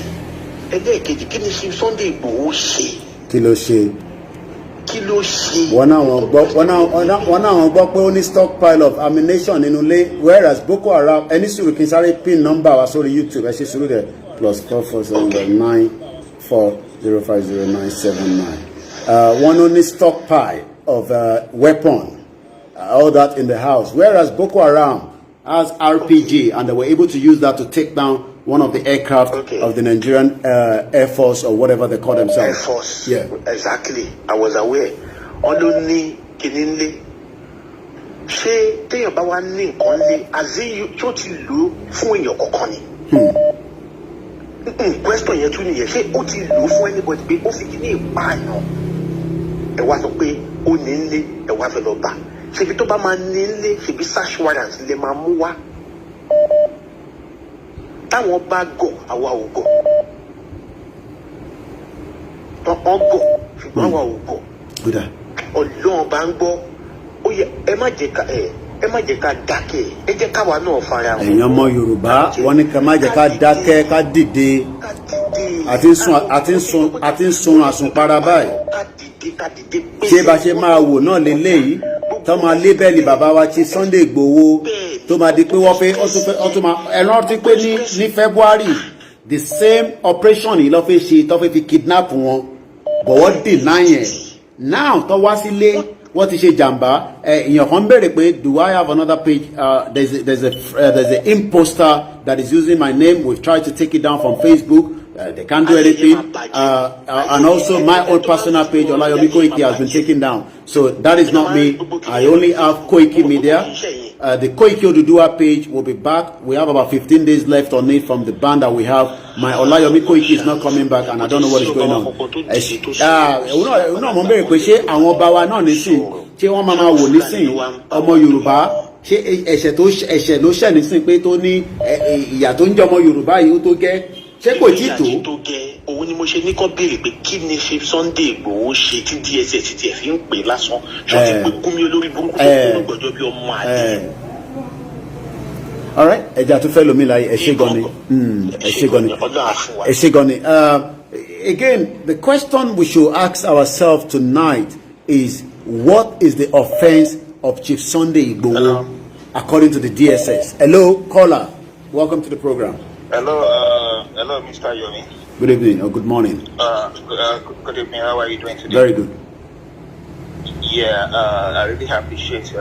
Ẹlẹ́ẹ̀kejì, kí ni ṣe Sunday Igboho ṣe? Kí ló ṣe? Kí ló ṣe? Wọ́n náà gbọ́ pé ó ní stockpile of ammunition nínú ilé, whereas Boko Haram ẹni sùúrù kí n sáré pin number wa sórí YouTube ẹ ṣe sùúrù dẹ̀ +44794050979. One only stockpile of weapon, all that in the house, whereas Boko Haram has RPG, and they were able to use that to take down one of the aircraft of the Nigerian Air Force or whatever they call themselves. Air Force. Yeah. Exactly. I was aware. Only Kininle. Ṣé téèyàn bá wá ní nǹkan lé àzéyù tó ti lò fún èèyàn kọ̀ọ̀kan ni? Question yẹn tún nìyẹn, ṣé ó ti lò fún anybody pé ó fi kíní ìpààyàn? Ẹ wá sọ pé ó ní ń lé, ẹ wá fẹ́ lọ bá. Ṣèbí tó bá máa ní ń lé, ṣèbí search warrant lè máa mú wá. Táwọn bá gọ̀, àwa ò gọ̀. Wọ́n gọ̀, ṣùgbọ́n àwa ò gọ̀. Ọlọ́run bá ń gbọ́, ó yẹ ẹ má jẹ́ ká dákẹ́, ẹ jẹ́ káwa náà fara hàn. Ẹ̀yin ọmọ Yorùbá, wọ́n ní ká má jẹ́ ká dákẹ́, ká dìde. Àti ń sun àsùnpara báyìí. Ṣé bá ṣe máa wò náà lélẹ́yìí? Tó máa lébẹ́lì bàbá wa ti Sunday Igboho tó máa di pé wọ́n fẹ́ ọtún máa ẹran ti pé ní February the same operation yìí lọ́ fẹ́ ṣe tó fẹ́ fi kidnap wọn, but wọ́n deny yẹn. Now tó wá sílé wọ́n ti ṣe jàǹbá èèyàn kan béèrè pé do I have another page there's a imposter that is using my name. We've tried to take it down from Facebook. They can't do anything. And also my own personal page, Olayomi Koiki, has been taken down. So that is not me. I only have Koiki Media. The Koiki Odudua page will be back. We have about 15 days left on it from the ban that we have. My Olayomi Koiki is not coming back, and I don't know what is going on. Mo béèrè pé ṣé àwọn ọba wa náà nísìn ṣé wọ́n máa wò nísìn ọmọ Yorùbá ṣé ẹ̀ṣẹ̀ ló ṣẹ̀ nísìn pé tó ní ìyà tó ń jẹ ọmọ Yorùbá yìí ó tó gẹ́ ṣé kò tí tó. Òun ni mo ṣe ní kọ́ béèrè pé kí ni ṣe Sunday Igboho ṣe tí DSS ti ẹ̀ fi ń pè lásán ṣọ́ ti pé Gumi olórí burúkú tó kúrò gbọ́dọ̀ bí ọmọ àdé. All right, ẹja tó fẹ́ lomi láyé ẹ ṣé gan ni ẹ ṣé gan ni ẹ ṣé gan ni. Again, the question we should ask ourselves tonight is, what is the offense of Chief Sunday Igboho according to the DSS? Hello, caller. Welcome to the program. Hello, Mr. Yomi. Good evening or good morning. Good evening. How are you doing today? Very good. Yeah, I really appreciate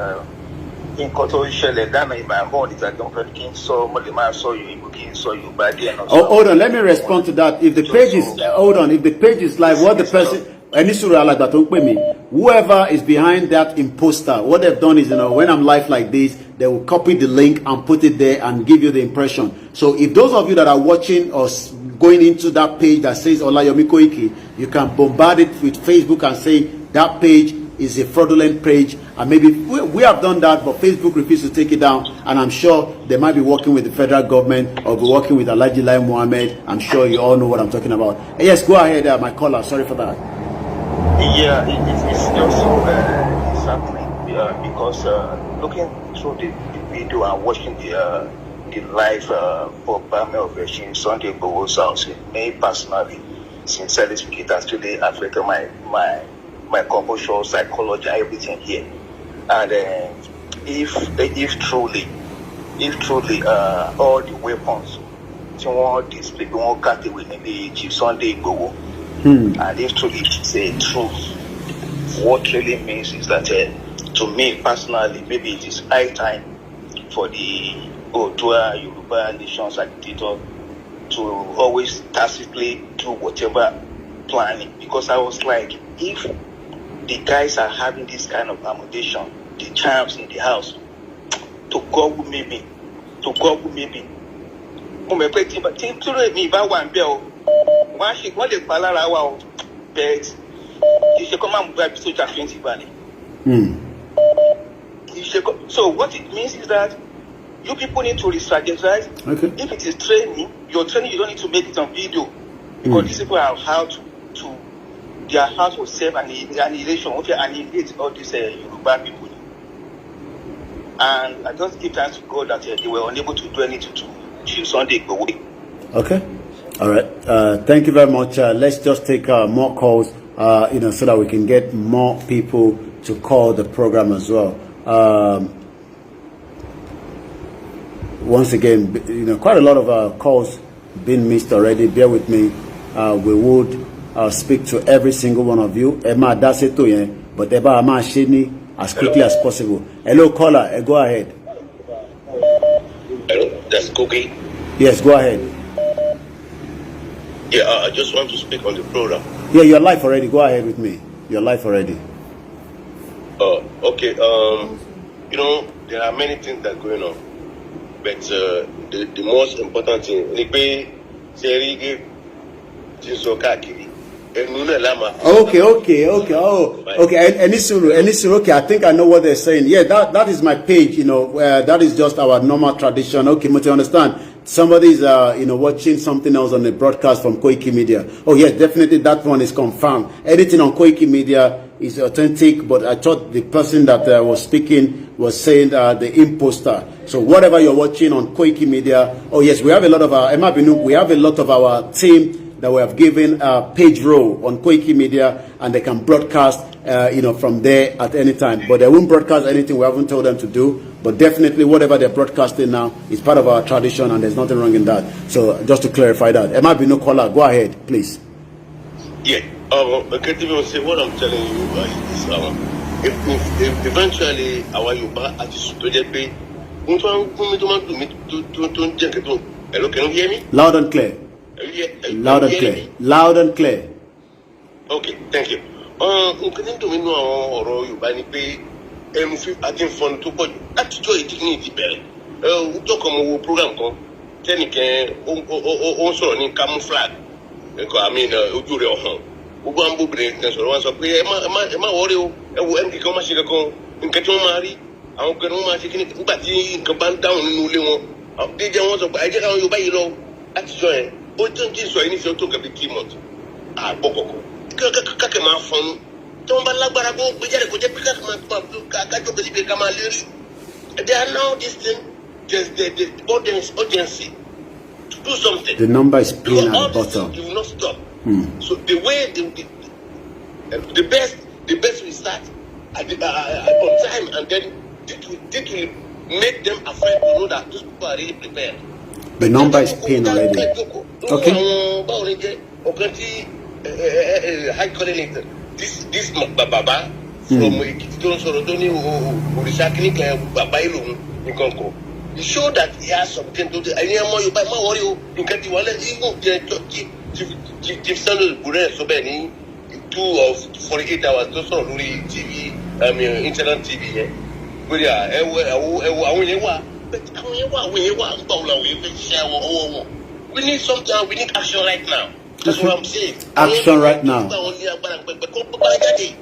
in Koto Shele Dana in my home. It's a don't king so Molima saw you, king saw you by the end of hold on, let me respond to that. If the page is if the page is like what the person whoever is behind that imposter, what they've done is, when I'm live like this, they will copy the link and put it there and give you the impression. So if those of you that are watching or going into that page that says Olayomi Koiki, you can bombard it with Facebook and say that page is a fraudulent page, and maybe we have done that, but Facebook refuses to take it down, and I'm sure they might be working with the federal government or be working with Alhaji Lai Mohammed. I'm sure you all know what I'm talking about. Yes, go ahead, my caller. Sorry for that. Yeah, it's just so disheartening because looking through the video and watching the live program of Sunday Igboho's house, me personally, sincerely speaking, that's really affected my composure, psychology, everything here. And if truly all the weapons these people won't cut away in the Chief Sunday Igboho, and if truly it's a truth, what really means is that to me personally, maybe it is high time for the Oodua Yoruba nations agitator to always tacitly do whatever planning, because I was like, if the guys are having this kind of accommodation, the charms in the house, to God who made me. So what it means is that you people need to re-strategize. Okay. If it is training, your training, you don't need to make it on video, because these people are how to their house will serve an annihilation, annihilate all these Yoruba people. And I just give thanks to God that they were unable to do anything to Sunday Igboho. Okay. All right. Thank you very much. Let's just take more calls, so that we can get more people to call the program as well. Once again, quite a lot of calls been missed already. Bear with me. We would speak to every single one of you. Emma Daseto, but Eba Ama Shini as quickly as possible. Hello, caller. Go ahead. Hello, that's Cookie. Yes, go ahead. Yeah, I just want to speak on the program. Yeah, you're live already. Go ahead with me. You're live already. Okay. There are many things that are going on, but the most important thing, Okay. Okay. Anisuru. Okay, I think I know what they're saying. Yeah, that is my page. That is just our normal tradition. Okay, but you understand? Somebody's watching something else on the broadcast from Koiki Media. Oh yes, definitely that one is confirmed. Anything on Koiki Media is authentic, but I thought the person that was speaking was saying the imposter. So whatever you're watching on Koiki Media, oh yes, we have a lot of our team that we have given a page role on Koiki Media, and they can broadcast from there at any time. But they won't broadcast anything we haven't told them to do. But definitely whatever they're broadcasting now is part of our tradition, and there's nothing wrong in that. So just to clarify that. Emma Bino caller, go ahead, please. Yeah. Okay, say what I'm telling you is eventually our Yoruba artists tó jẹ́ pé wọ́n tó ń gún mi tó máa ń dùn mí tó ń jẹ́ nǹkan tó hello, can you hear me? Loud and clear. Loud and clear. Loud and clear. Okay, thank you. Nǹkan tí ń dùn mí nínú àwọn ọ̀rọ̀ Yorùbá ni pé ẹnu fi àti ìfọ̀nù tó pọ̀ jù látijọ́ èdè ní ìdí bẹ̀rẹ̀. Ọjọ́ kan mo wo program kan tẹ́nìkan ó ń sọ̀rọ̀ ní camouflage nǹkan àmì ojú rẹ̀ ọ̀hún. Gbogbo àwọn obìnrin kan sọ̀rọ̀ wọn sọ pé ẹ má wọrí o ẹ wo ẹnì kan má ṣe kankan nǹkan tí wọ́n máa rí àwọn kan wọ́n máa ṣe kíni nígbà tí nǹkan bá ń dáhùn nínú ilé wọn. Díjẹ́ wọn sọ pé ẹ jẹ́ káwọn Yorùbá yìí lọ látijọ́ yẹn ó tó ń jí sọ yìí ní ìṣẹ́ tó kẹ̀lé 3 months àgbọ̀ kọ̀kọ̀ kákẹ́ máa fọnú tí wọ́n bá lágbára kó gbé jáde kó jẹ́ pé kákẹ́ máa kájọ́ pé síbi ká máa lérí. They are now this thing there's the urgency to do something. The number is pin at the bottom. You will not stop. So the way the best we start on time and then it will make them afraid to know that those people are really prepared. The number is pin already. Okay. High calling this Baba from Ekiti Sorotoni Orisha Clinic Baba Ilum in Congo. He showed that he has something to do. I need more you buy more worry you get the wallet even Chief Sandal Gure so many 2 of 48 hours to sort of TV internet TV but yeah we need something, we need action right now. That's what I'm saying. Action right now. Okay.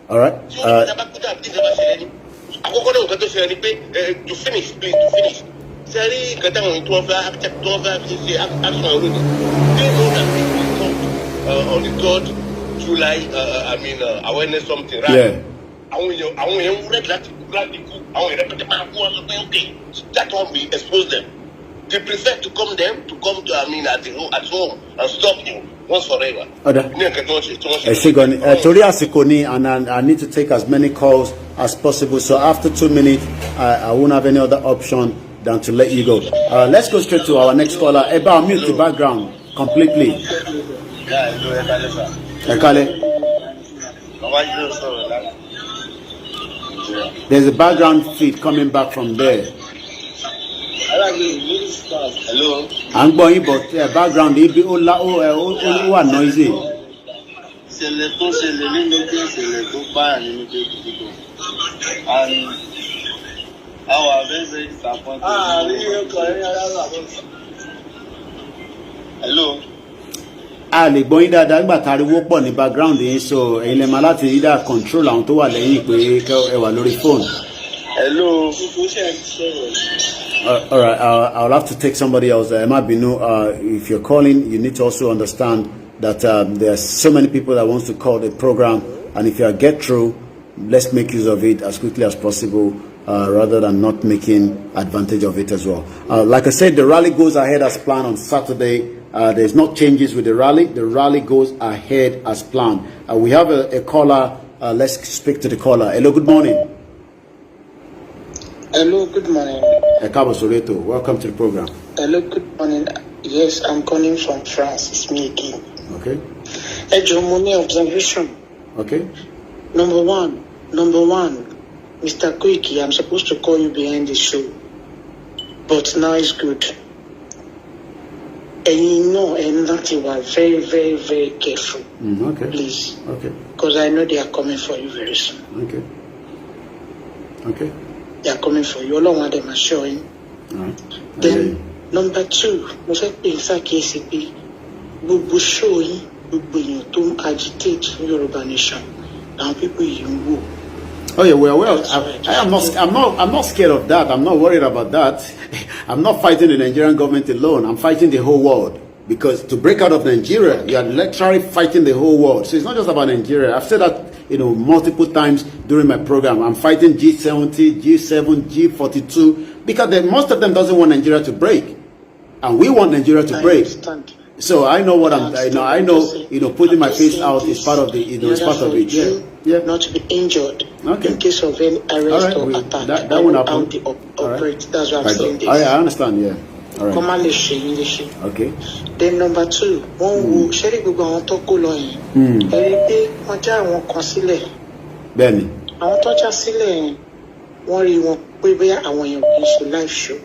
All right. To finish, please, to finish. Sorry, action already. They know that we come on the 3rd July, awareness something, right? Yeah. That one we expose them. They prefer to come at home and stop you once forever. Tori Asikoni, and I need to take as many calls as possible. So after 2 minutes, I won't have any other option than to let you go. Let's go straight to our next caller. Eba, mute the background completely. Ekale. There's a background feed coming back from there. Hello. I'm going, but background it be all noisy. Hello. lè gbọ́ yín dáadáa nígbà tá a rí wọ́pọ̀ ní background yín so ẹ̀yin lè máa láti either control àwọn tó wà lẹ́yìn pé ẹ wà lórí phone. Hello. All right, I'll have to take somebody else. Emma Binu, if you're calling, you need to also understand that there are so many people that wants to call the program, and if you get through, let's make use of it as quickly as possible, rather than not making advantage of it as well. Like I said, the rally goes ahead as planned on Saturday. There's no changes with the rally. The rally goes ahead as planned. We have a caller. Let's speak to the caller. Hello, good morning. Hello, good morning. Welcome to the program. Hello, good morning. Yes, I'm calling from France. It's me again. Okay. Hegemony observation. Okay. Number one, Mr. Koiki, I'm supposed to call you behind the show, but now it's good. And you know, and that you are very, very, very careful. Okay. Please. Okay. Because I know they are coming for you very soon. Okay. Okay. They are coming for you. All of them are showing. Right. Then, number two, mo fẹ́ pè ṣàkíyèsí pé gbogbo show yìí gbogbo èèyàn tó ń agitate fún Yorùbá nation àwọn people yìí ń wò. Oh yeah, well, I'm not scared of that. I'm not worried about that. I'm not fighting the Nigerian government alone. I'm fighting the whole world. Because to break out of Nigeria, you are literally fighting the whole world. So it's not just about Nigeria. I've said that, multiple times during my program. I'm fighting G70, G7, G42, because most of them doesn't want Nigeria to break, and we want Nigeria to break. Understand. So I know what I know. Putting my face out is part of the, is part of it. Yeah. Not to be injured. Okay. In case of any arrest or attack. That won't happen. Operate. That's what I'm saying. This. I understand. Yeah. All right. Okay. Then number two, one who Sherry Gugan Toko Loin. Pé wọ́n já àwọn kan sílẹ̀ bẹ́ẹ̀ni. àwọn tó já sílẹ̀ yẹn wọ́n rí wọn pé bóyá àwọn èèyàn kì í ṣe live show.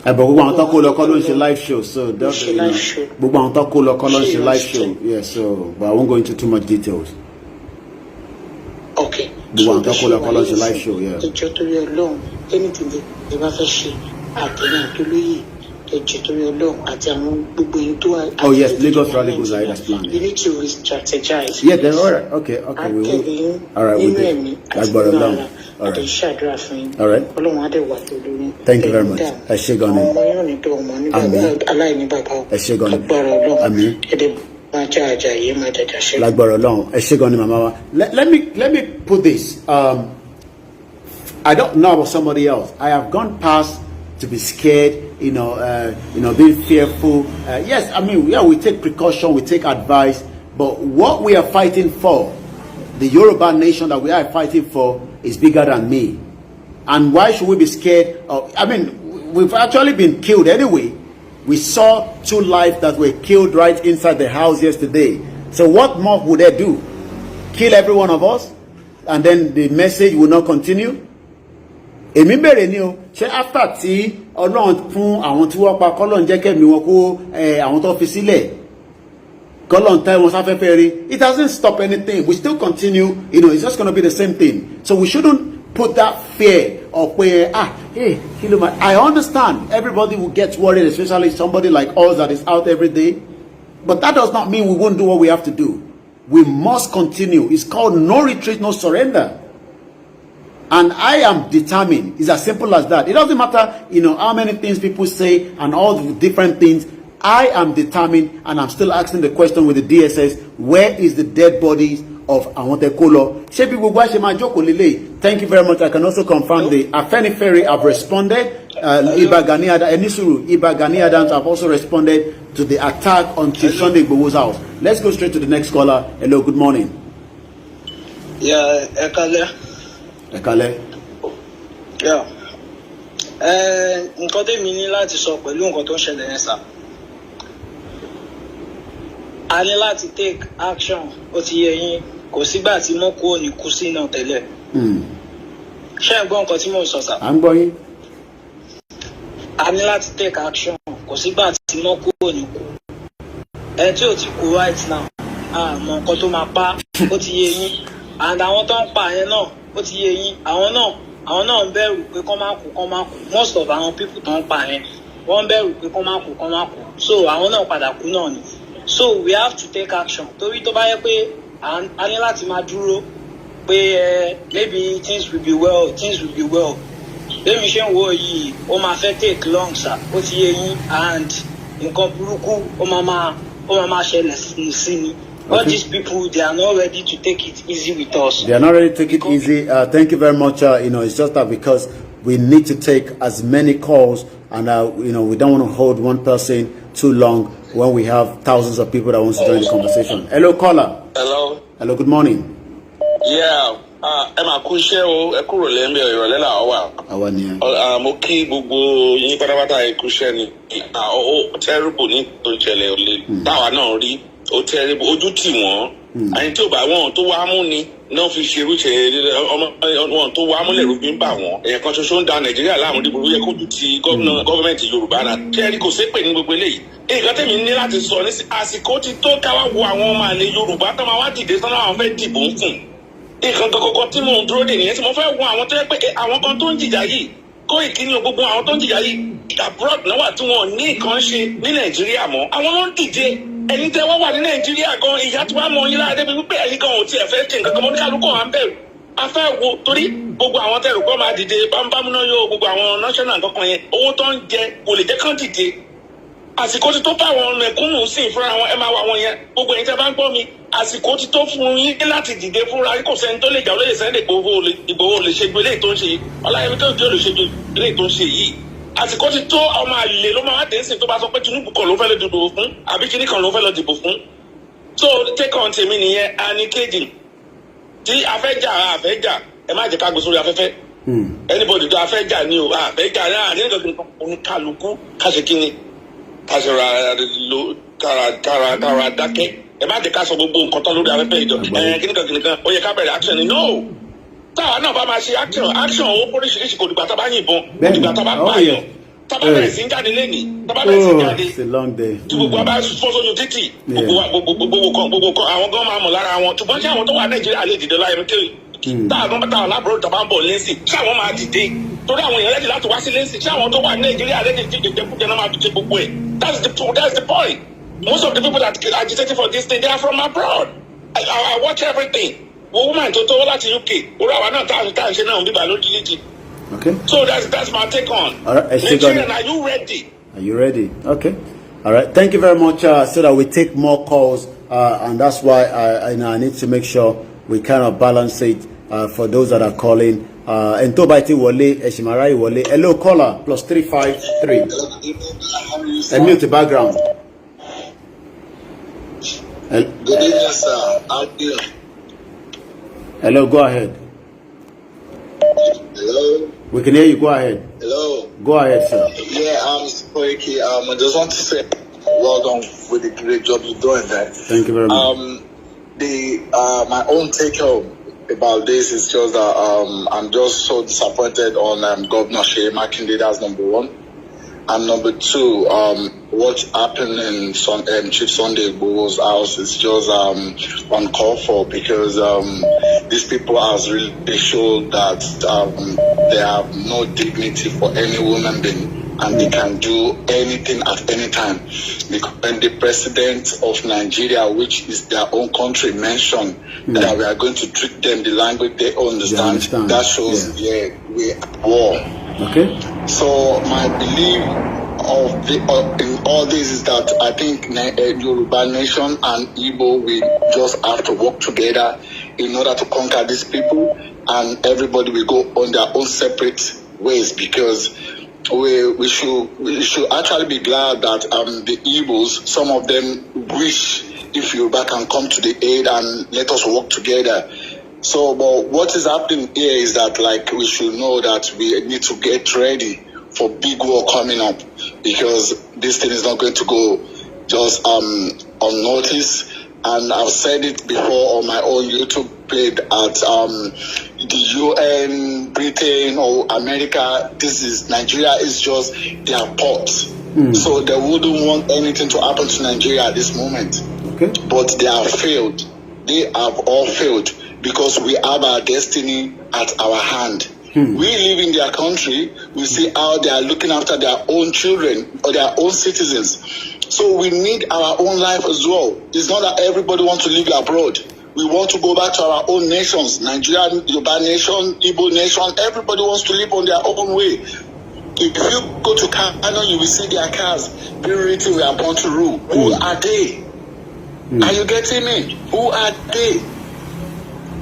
But gbogbo àwọn tó kó lọ kọ́ ló ń ṣe live show, so gbogbo àwọn tó kó lọ kọ́ ló ń ṣe live show, yeah, so but I won't go into too much details. Okay. Gbogbo àwọn tó kó lọ kọ́ ló ń ṣe live show, yeah. ẹjọ́ torí Ọlọ́run anything ẹ bá fẹ́ ṣe àtẹ̀yìn àtolóyè ẹjọ́ torí Ọlọ́run àti àwọn gbogbo èyí tó wà. Oh yes, Lagos Rally goes ahead as planned. You need to re-strategize. Yeah, then all right, okay, we will. All right, we do. Agbára Ọlọ́run. All right. All right. Thank you very much. Ẹ ṣé gan ni. Àmín. Lágbára Ọlọ́run. Ẹ ṣé gan ni màmá wa. Let me put this. I don't know about somebody else. I have gone past to be scared, being fearful. Yes, I mean, yeah, we take precaution, we take advice, but what we are fighting for, the Yoruba nation that we are fighting for, is bigger than me. And why should we be scared of? I mean, we've actually been killed anyway. We saw 2 lives that were killed right inside the house yesterday. So what more would they do? Kill every one of us? And then the message will not continue? Èmi bẹ̀rẹ̀ ni o, ṣé after tí Ọlọ́run fún àwọn tí wọ́n pa kọ́lọ́run jẹ́ kẹ́mi wọn kó àwọn tó fi sílẹ̀ kọ́lọ́run tẹ́ wọn sáfẹ́fẹ́ rí, it doesn't stop anything. We still continue, it's just going to be the same thing. So we shouldn't put that fear of where I understand everybody will get worried, especially somebody like us that is out every day, but that does not mean we won't do what we have to do. We must continue. It's called no retreat, no surrender. And I am determined. It's as simple as that. It doesn't matter, how many things people say and all the different things. I am determined, and I'm still asking the question with the DSS, where is the dead bodies of Awotekolo? Thank you very much. I can also confirm the Afenifere have responded. Iba Gani Adams have also responded to the attack on Chief Sunday Igboho's house. Let's go straight to the next caller. Hello, good morning. Yeah, Ekale. Ekale. Yeah. Nǹkan tẹ́mi ní láti sọ pẹ̀lú nǹkan tó ń ṣẹlẹ̀ yẹn sà. A ní láti take action, ó ti yé yín, kò sígbà tí mo kú òní kú sí náà tẹ́lẹ̀. Ṣé ẹ gbọ́ nǹkan tí mo sọ sà? À ń gbọ́ yín. A ní láti take action, kò sígbà tí mo kú òní kú. Ẹ tí ò ti kú right now, àmọ́ nǹkan tó máa pa, ó ti yé yín. And àwọn tó ń pa yẹn náà, ó ti yé yín, àwọn náà ń bẹ̀rù pé kọ́ máa kú. Most of àwọn people tó ń pa yẹn, wọ́n ń bẹ̀rù pé kọ́ máa kú. So àwọn náà padà kú náà ni. So we have to take action. Torí tó bá yẹ pé a ní láti máa dúró pé maybe things will be well. Lẹ́mi ṣe ń wo yìí, ó máa fẹ́ take long sir, ó ti yé yín, and nǹkan burúkú ó máa ṣẹlẹ̀ sí ni. All these people, they are not ready to take it easy with us. They are not ready to take it easy. Thank you very much. It's just that because we need to take as many calls, and we don't want to hold one person too long when we have thousands of people that want to join the conversation. Hello, caller. Hello. Hello, good morning. Yeah. Ẹ máa kú iṣẹ́ o, ẹ kúrò lẹ́ńbẹ̀ ìrọ̀lẹ́ là wà. Àwa ni ẹ. Mo kí gbogbo yín pátápátá ẹ kú iṣẹ́ ni. Ó terrible ní tó ṣẹlẹ̀ olè. Táwa náà rí, ó terrible, ojú tì wọ́n. Àyìn tí ò bá wọn tó wá mú ni náà fi ṣerú wọn tó wá múlẹ̀ rúbí ń bà wọ́n. Èèyàn kan ṣoṣo ń da Nàìjíríà láàmú dìbò yẹ kó ju ti gọ́ọ̀mẹ̀ntì Yorùbá náà. Kẹ́rì kò ṣépè ní gbogbo eléyìí. Nǹkan tẹ̀mí ní láti sọ ní àsìkò ti tó káwá wo àwọn ọmọ àlè Yorùbá tó máa wá dìde sọ́nà àwọn fẹ́ dìbò ń kùn. Nǹkan kọ̀ọ̀kan tí mò ń dúró dè nìyẹn tí mo fẹ́ wo àwọn tó yẹ pé àwọn kan tó ń jìjà yìí kó ìkíni gbogbo àwọn tó ń jìjà yìí abroad náà wà tí wọn ní nǹkan ṣe ní Nàìjíríà mọ́ àwọn ló ń dìde ẹni tẹ́ wọ́n wà ní Nàìjíríà gan ìyá tí wàá mọ yín láàdé bí wípé ẹ̀yin gan ò tiẹ̀ fẹ́ ṣe nǹkan kan mọ́ ní kálukú à ń bẹ̀rù a fẹ́ wo torí gbogbo àwọn tẹ̀rù kọ́ máa dìde bámúbámú náà yóò gbogbo àwọn national kankan yẹn owó tó ń jẹ kò lè jẹ́ kán dìde àsìkò ti tó fáwọn mẹ̀kúnnù sí fúnra wọn ẹ máa wà wọn yẹn gbogbo ẹ̀yin tẹ́ bá ń gbọ́ mi àsìkò ti tó fún yín láti dìde fúnra yín kò sẹ́ni tó lè jà olóyè Sunday Igboho lè ṣe gbélé tó ń ṣe yìí Ọláyẹmí tó lè ṣe gbélé tó ń ṣe yìí àsìkò ti tó ọmọ àlè ló máa wá dé sí tó bá sọ pé Tinubu kan ló fẹ́ lọ dìbò fún àbí kíní kan ló fẹ́ lọ dìbò fún so take on tèmi nìyẹn àní kejì tí afẹ́jà ẹ má jẹ́ ká gbé sórí afẹ́fẹ́ anybody tó afẹ́jà ni o afẹ́jà náà ní nǹkan oníkàlùkù káṣe kíni káṣe ra lo kára dákẹ́ ẹ má jẹ́ ká sọ gbogbo nǹkan tán lórí afẹ́fẹ́ ìjọ kíníkan ó yẹ ká bẹ̀rẹ̀ action ni no táwa náà bá máa ṣe action ó oríṣiríṣi kò dìgbà tá a bá yìnbọn kò dìgbà tá a bá pààyàn tá a bá bẹ̀rẹ̀ sí ń jáde lẹ́nìí tá a bá bẹ̀rẹ̀ sí ń jáde tí gbogbo wa bá fọ́ sójú títì gbogbo kan àwọn gan máa mọ̀ lára wọn ṣùgbọ́n ṣé àwọn tó wà Nàìjíríà lè dìde láyé mẹ́tẹ́rì táwọn lábúrò tó bá ń bọ̀ lẹ́sìn ṣé àwọn máa dìde torí àwọn èèyàn lẹ́dí láti wá sí lẹ́sìn ṣé àwọn tó wà Nàìjíríà lẹ́dí jẹjẹkújẹ náà máa fi ṣe gbogbo ẹ̀ that's the point. Most of the people that are agitating for this thing, they are from abroad. I watch everything. Woman to láti UK. Okay. So that's my take on. All right. Nigerian, are you ready? Are you ready? Okay. All right. Thank you very much. So that we take more calls, and that's why I need to make sure we kind of balance it for those that are calling. And Tobaiti Wale, Eshimarai Wale. Hello, caller. +353. And mute the background. Good evening, sir. How are you? Hello, go ahead. Hello? We can hear you. Go ahead. Hello? Go ahead, sir. Yeah, Koiki. I just want to say well done with the great job you're doing there. Thank you very much. My own take home about this is just that I'm just so disappointed on Governor Shea Makinde. That's number one. And number two, what happened in Chief Sunday Igboho's house is just uncalled for because these people has really showed that they have no dignity for any human being and they can do anything at any time. When the president of Nigeria, which is their own country, mentioned that we are going to treat them the language they understand. That shows we are war. Okay. So my belief in all this is that I think Yoruba Nation and Igbo will just have to work together in order to conquer these people, and everybody will go on their own separate ways because we should actually be glad that the Igbos, some of them wish if Yoruba can come to the aid and let us work together. So, but what is happening here is that, like, we should know that we need to get ready for big war coming up because this thing is not going to go just unnoticed. And I've said it before on my own YouTube page at the UN, Britain, or America. Nigeria is just their port. So they wouldn't want anything to happen to Nigeria at this moment. Okay. But they have failed. They have all failed. Because we have our destiny at our hand. We live in their country. We see how they are looking after their own children or their own citizens. So we need our own life as well. It's not that everybody wants to live abroad. We want to go back to our own nations. Nigeria, Yoruba nation, Igbo nation. Everybody wants to live on their own way. If you go to Kano, you will see their cars being written, "We are born to rule." Who are they? Are you getting me? Who are they?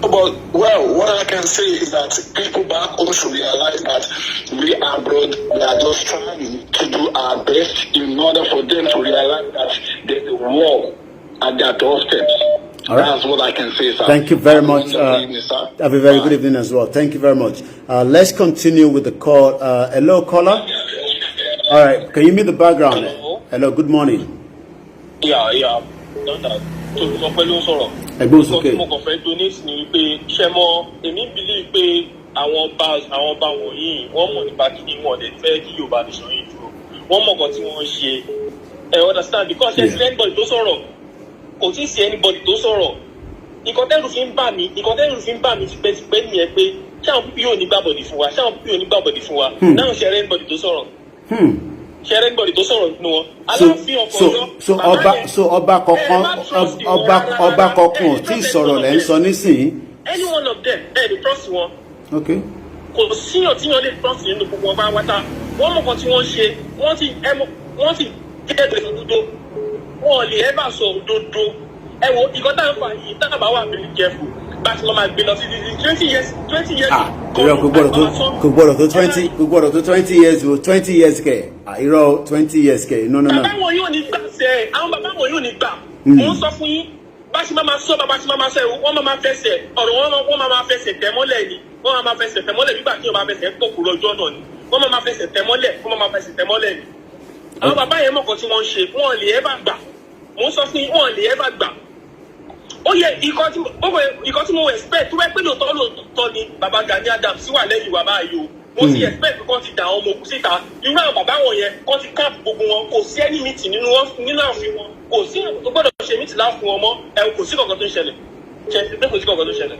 But, well, what I can say is that people back home should realize that we abroad, we are just trying to do our best in order for them to realize that there's a war at their doorsteps. All right. That's what I can say, sir. Thank you very much. Have a very good evening as well. Thank you very much. Let's continue with the call. Hello, caller. All right. Can you mute the background? Hello. Good morning. Yeah. Tó ló sọ̀rọ̀. Ẹgbẹ́ òsókè. Mo kàn fẹ́ donate ni wípé ṣẹ́ mọ́ èmi believe pé àwọn ọba wọ̀nyí wọ́n mọ̀ nípa kí wọ́n lè fẹ́ kí Yorùbá nation yìí dúró. Wọ́n mọ̀ nǹkan tí wọ́n ṣe. Understand because ṣe sí anybody tó sọ̀rọ̀ kò tí ì sí anybody tó sọ̀rọ̀. Nǹkan tẹ́rù fi ń bà mí tipẹ́tipẹ́ nìyẹn pé ṣé àwọn pípí yóò ní gbàbọ̀dì fún wa náà ṣe anybody tó sọ̀rọ̀. Ṣé anybody tó sọ̀rọ̀ nínú wọn. So ọba kọ̀ọ̀kan tí sọ̀rọ̀ lẹ́ ń sọ nísìnyí. Any one of them lè trust wọn. Okay. Kò síyàn tíyàn lè trust nínú gbogbo ọba wáta. Wọ́n mọ̀ kan tí wọ́n ṣe wọ́n ti gẹ́gẹ́ òdodo. Wọ́n lè ẹ́ bá sọ òdodo. Ẹ wo ìkọ́ tá à ń fà yìí tá à bá wà very careful. Bá ti lọ máa gbé lọ sí 20 years. Kò gbọ́dọ̀ tó 20 years o 20 years kẹ̀. Irọ́ 20 years kẹ̀. No. Bàbá wọn yóò ní gbà sẹ́ àwọn bàbá wọn yóò ní gbà. Mo ń sọ fún yín bá ṣe máa sọ bàbá ṣe máa sọ wọ́n máa fẹsẹ̀ ọ̀rọ̀ wọn máa fẹsẹ̀ tẹ̀mọ́lẹ̀ ni wọ́n máa fẹsẹ̀ tẹ̀mọ́lẹ̀ nígbà tí wọ́n máa fẹsẹ̀ kókò lọ́jọ́ náà ni wọ́n máa fẹsẹ̀ tẹ̀mọ́lẹ̀ ni. Àwọn bàbá yẹn mọ̀kàn tí wọ́n ń ṣe wọ́n lè ẹ́ bá gbà. Mo ń sọ fún yín wọ́n lè ẹ́ bá gbà. ó yẹ ikọ́ tí mo expect tó wẹ́ pé lóòótọ́ ni bàbá Gani Adams wà lẹ́yìn wa báyìí o mo sì expect kó ti dà àwọn ọmọ ogun síta irú àwọn bàbá wọn yẹn kó ti camp gbogbo wọn kò sí ẹni mìtì nínú ààfin wọn kò sí tó gbọ́dọ̀ ṣe mìtì láàfin wọn mọ́ kò sí kankan tó ń ṣẹlẹ̀ kò sí kankan tó ń ṣẹlẹ̀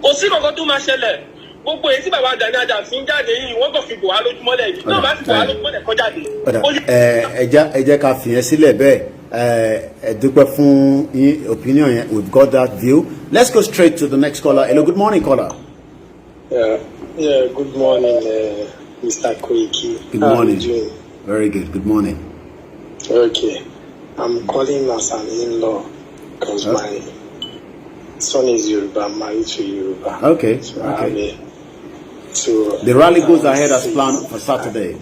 kò sí kankan tó máa ṣẹlẹ̀ gbogbo èyí tí bàbá Gani Adams ń jáde yìí wọ́n kàn fi bò wá lójúmọ́lẹ̀ yìí náà bá fi bò wá lójúmọ́lẹ̀ kọ́ jáde. ẹ jẹ́ ká fìyẹn sílẹ̀ bẹ́ẹ̀ ẹ dúpẹ́ fún opinion yẹn. We've got that view. Let's go straight to the next caller. Hello, good morning, caller. Yeah, good morning, Mr. Koiki. Good morning. How are you doing? Very good. Good morning. Okay. I'm calling as an in-law because my son is Yoruba, married to Yoruba. Okay. So okay. The rally goes ahead as planned for Saturday.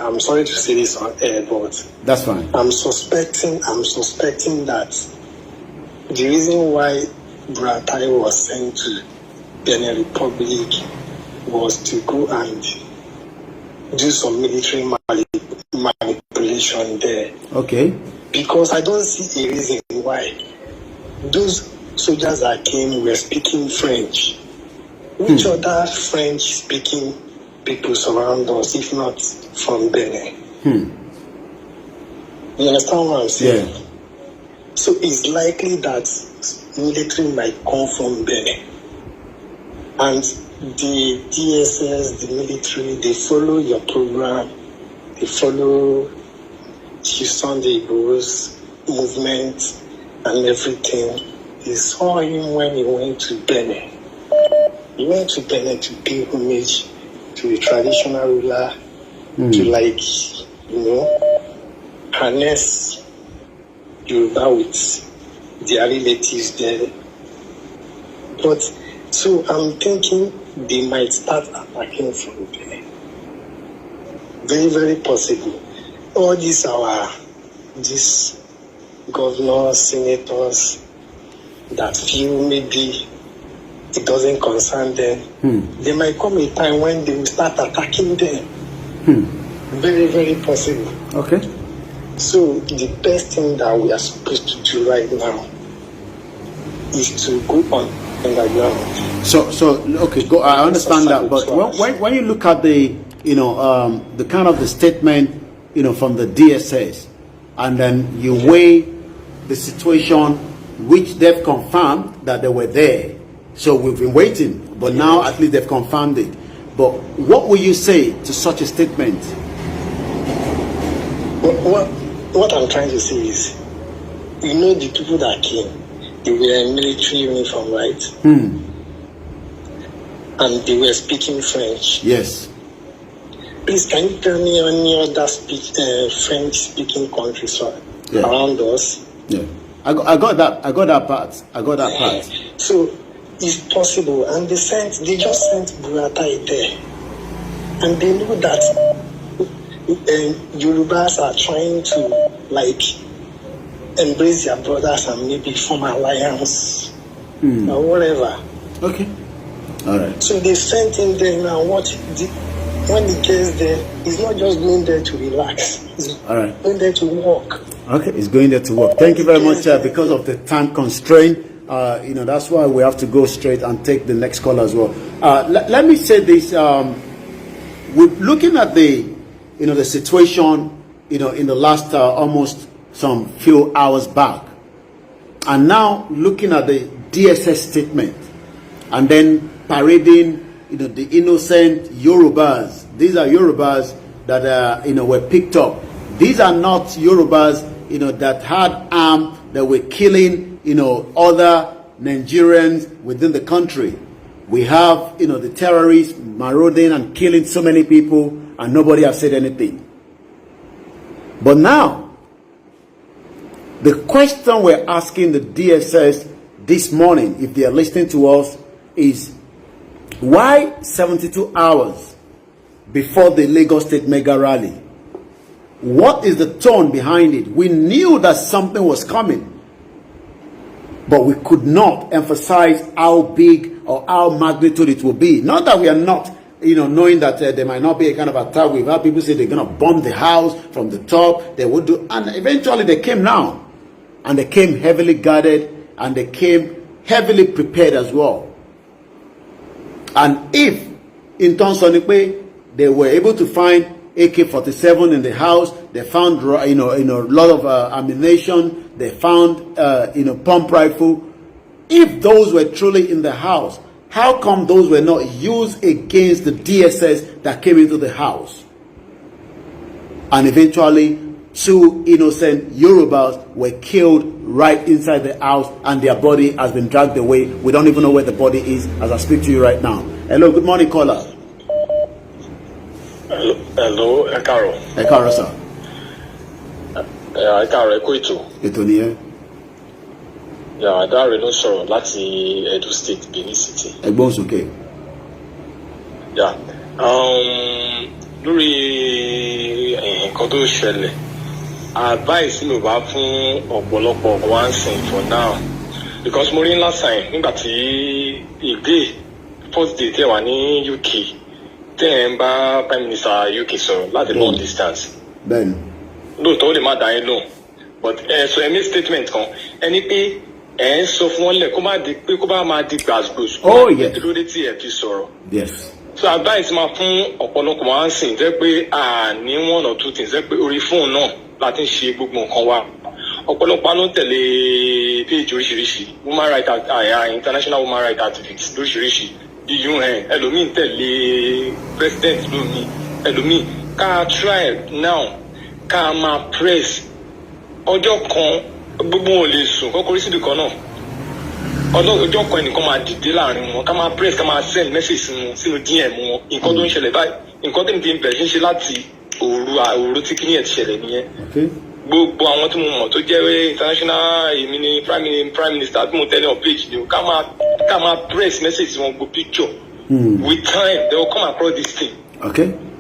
I'm sorry to say this on air, but that's fine. I'm suspecting that the reason why Buratai was sent to Benin Republic was to go and do some military manipulation there. Okay. Because I don't see a reason why those soldiers that came were speaking French. Which other French-speaking people surround us, if not from Benin? You understand what I'm saying? Yeah. So it's likely that military might come from Benin. And the DSS, the military, they follow your program. They follow Chief Sunday Igboho's movement and everything. They saw him when he went to Benin. He went to Benin to pay homage to the traditional ruler, to harness Yoruba with their relatives there. But so I'm thinking they might start attacking from Benin. Very, very possible. All these governors, senators that feel maybe it doesn't concern them. There might come a time when they will start attacking them. Very, very possible. Okay. So the best thing that we are supposed to do right now is to go on underground. So okay, go. I understand that, but when you look at the the kind of the statement from the DSS, and then you weigh the situation which they've confirmed that they were there. So we've been waiting, but now at least they've confirmed it. But what will you say to such a statement? What I'm trying to say is, the people that came, they were in military uniform, right? And they were speaking French. Yes. Please, can you tell me any other French-speaking countries around us? Yeah, I got that part. So it's possible, and they just sent Buratai there, and they know that Yorubas are trying to embrace their brothers and maybe form alliance or whatever. Okay, all right. So they sent him there now. When he gets there, he's not just going there to relax. He's going there to work. Okay, he's going there to work. Thank you very much. Because of the time constraint, that's why we have to go straight and take the next call as well. Let me say this: we're looking at the situation, in the last almost some few hours back, and now looking at the DSS statement, and then parading, the innocent Yorubas. These are Yorubas that were picked up. These are not Yorubas, that had armed, that were killing, other Nigerians within the country. We have, the terrorists marauding and killing so many people, and nobody has said anything. But now, the question we're asking the DSS this morning, if they are listening to us, is why 72 hours before the Lagos State mega rally? What is the tone behind it? We knew that something was coming, but we could not emphasize how big or how magnitude it will be. Not that we are not, knowing that there might not be a kind of attack. We've had people say they're going to bomb the house from the top. They would do, and eventually they came now, and they came heavily guarded. and they came heavily prepared as well. And if in terms of they were able to find AK-47 in the house, they found a lot of ammunition, they found pump rifle. If those were truly in the house, how come those were not used against the DSS that came into the house? And eventually 2 innocent Yorubas were killed right inside the house, and their body has been dragged away. We don't even know where the body is as I speak to you right now. Hello, good morning, caller. Hello, Ekaro. Ekaro, sir. Ekaro, Ekoito. Etoniye. Yeah, Adare ló sọ̀rọ̀ láti Edo State, Benin City. Ẹ̀gbọ́n sókè. Yeah. Lórí nǹkan tó ṣẹlẹ̀, advice mi wá fún ọ̀pọ̀lọpọ̀ one thing for now, because mo rí last time nígbà tí ìdè first day tẹ́ wà ní UK tẹ́ ń bá Prime Minister UK sọ̀rọ̀ láti long distance. Bẹ́ẹ̀ni. Lóòótọ́ ó lè má dá yín lóhùn, but so ẹ make statement kan ẹni pé ẹ ń sọ fún wọn lẹ kó má di pé kó bá máa di gbàgbós. Oh yes. Kí ló dé tí ẹ fi sọ̀rọ̀. Yes. So advice máa fún ọ̀pọ̀lọpọ̀ máa ń sìn jẹ́ pé ní one or two things jẹ́ pé orí fóònù náà láti ń ṣe gbogbo nǹkan wa. Ọ̀pọ̀lọpọ̀ ló ń tẹ̀lé page oríṣiríṣi woman rights international woman rights activists lóríṣiríṣi the UN ẹlòmíì ń tẹ̀lé president lónìí ẹlòmíì ká try now ká máa press ọjọ́ kan gbogbo wọn lè sùn kọ́kọ́ orí síbi kan náà ọjọ́ kan ẹnìkan máa dìde láàrin wọn ká máa press ká máa send message sínú DM wọn nǹkan tó ń ṣẹlẹ̀ báyìí nǹkan tó ń fi bẹ̀rẹ̀ ṣe láti òru tí kíní ẹ̀ ti ṣẹlẹ̀ nìyẹn gbogbo àwọn tí mo mọ̀ tó jẹ́ international èmi ni prime minister tí mo tẹ́lẹ̀ on page ni ká máa press message wọn gbogbo picture with time they will come across this thing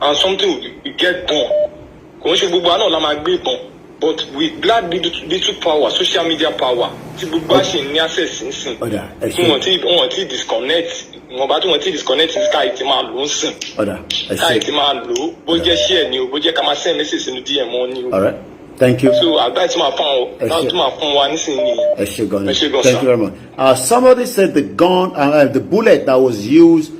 and something will get born kò ń ṣe gbogbo àná la máa gbé ìbọn. But with glad little power, social media power, tí gbogbo àṣẹ ní access nsìn. Tí wọ́n ti disconnect, wọ́n bá tí wọ́n ti disconnect sky ti máa lò ń sìn. Sky ti máa lò ó, bó jẹ́ share ni o, bó jẹ́ ká máa send message sínú DM wọn ni o. All right. Thank you. So àgbáyé tí máa fún ọ, láti máa fún wa nísìnyí. Ẹ ṣé gan. Thank you very much. Somebody said the gun, the bullet that was used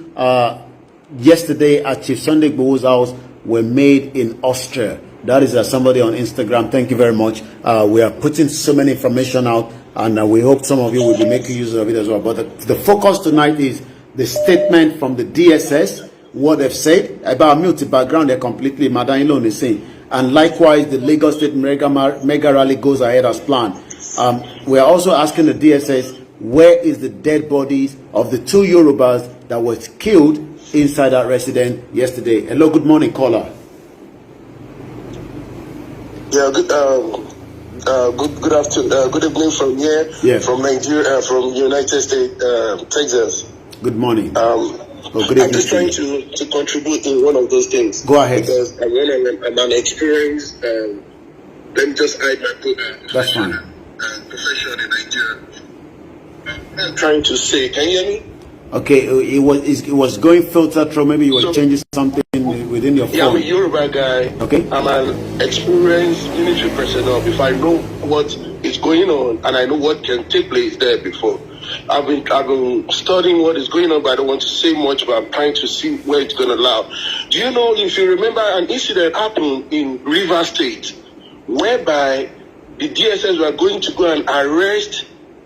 yesterday at Chief Sunday Igboho's house were made in Austria. That is somebody on Instagram. Thank you very much. We are putting so many information out, and we hope some of you will be making use of it as well. But the focus tonight is the statement from the DSS, what they've said about multi background. They're completely Madam Ilon is saying, and likewise the Lagos State mega rally goes ahead as planned. We are also asking the DSS, where is the dead bodies of the 2 Yorubas that were killed inside that residence yesterday? Hello, good morning, caller. Yeah, good afternoon, good evening from here, from Nigeria, from United States, Texas. Good morning. I'm just trying to contribute in one of those things. Go ahead. Because I'm an experienced, let me just hide my That's fine. Profession in Nigeria. I'm trying to say, can you hear me? Okay, it was going filtered through. Maybe you were changing something within your phone. Yeah, I'm a Yoruba guy. Okay. I'm an experienced military personnel. If I know what is going on and I know what can take place there before, I've been studying what is going on, but I don't want to say much. But I'm trying to see where it's going to allow. Do you know, if you remember, an incident happened in Rivers State, whereby the DSS were going to go and arrest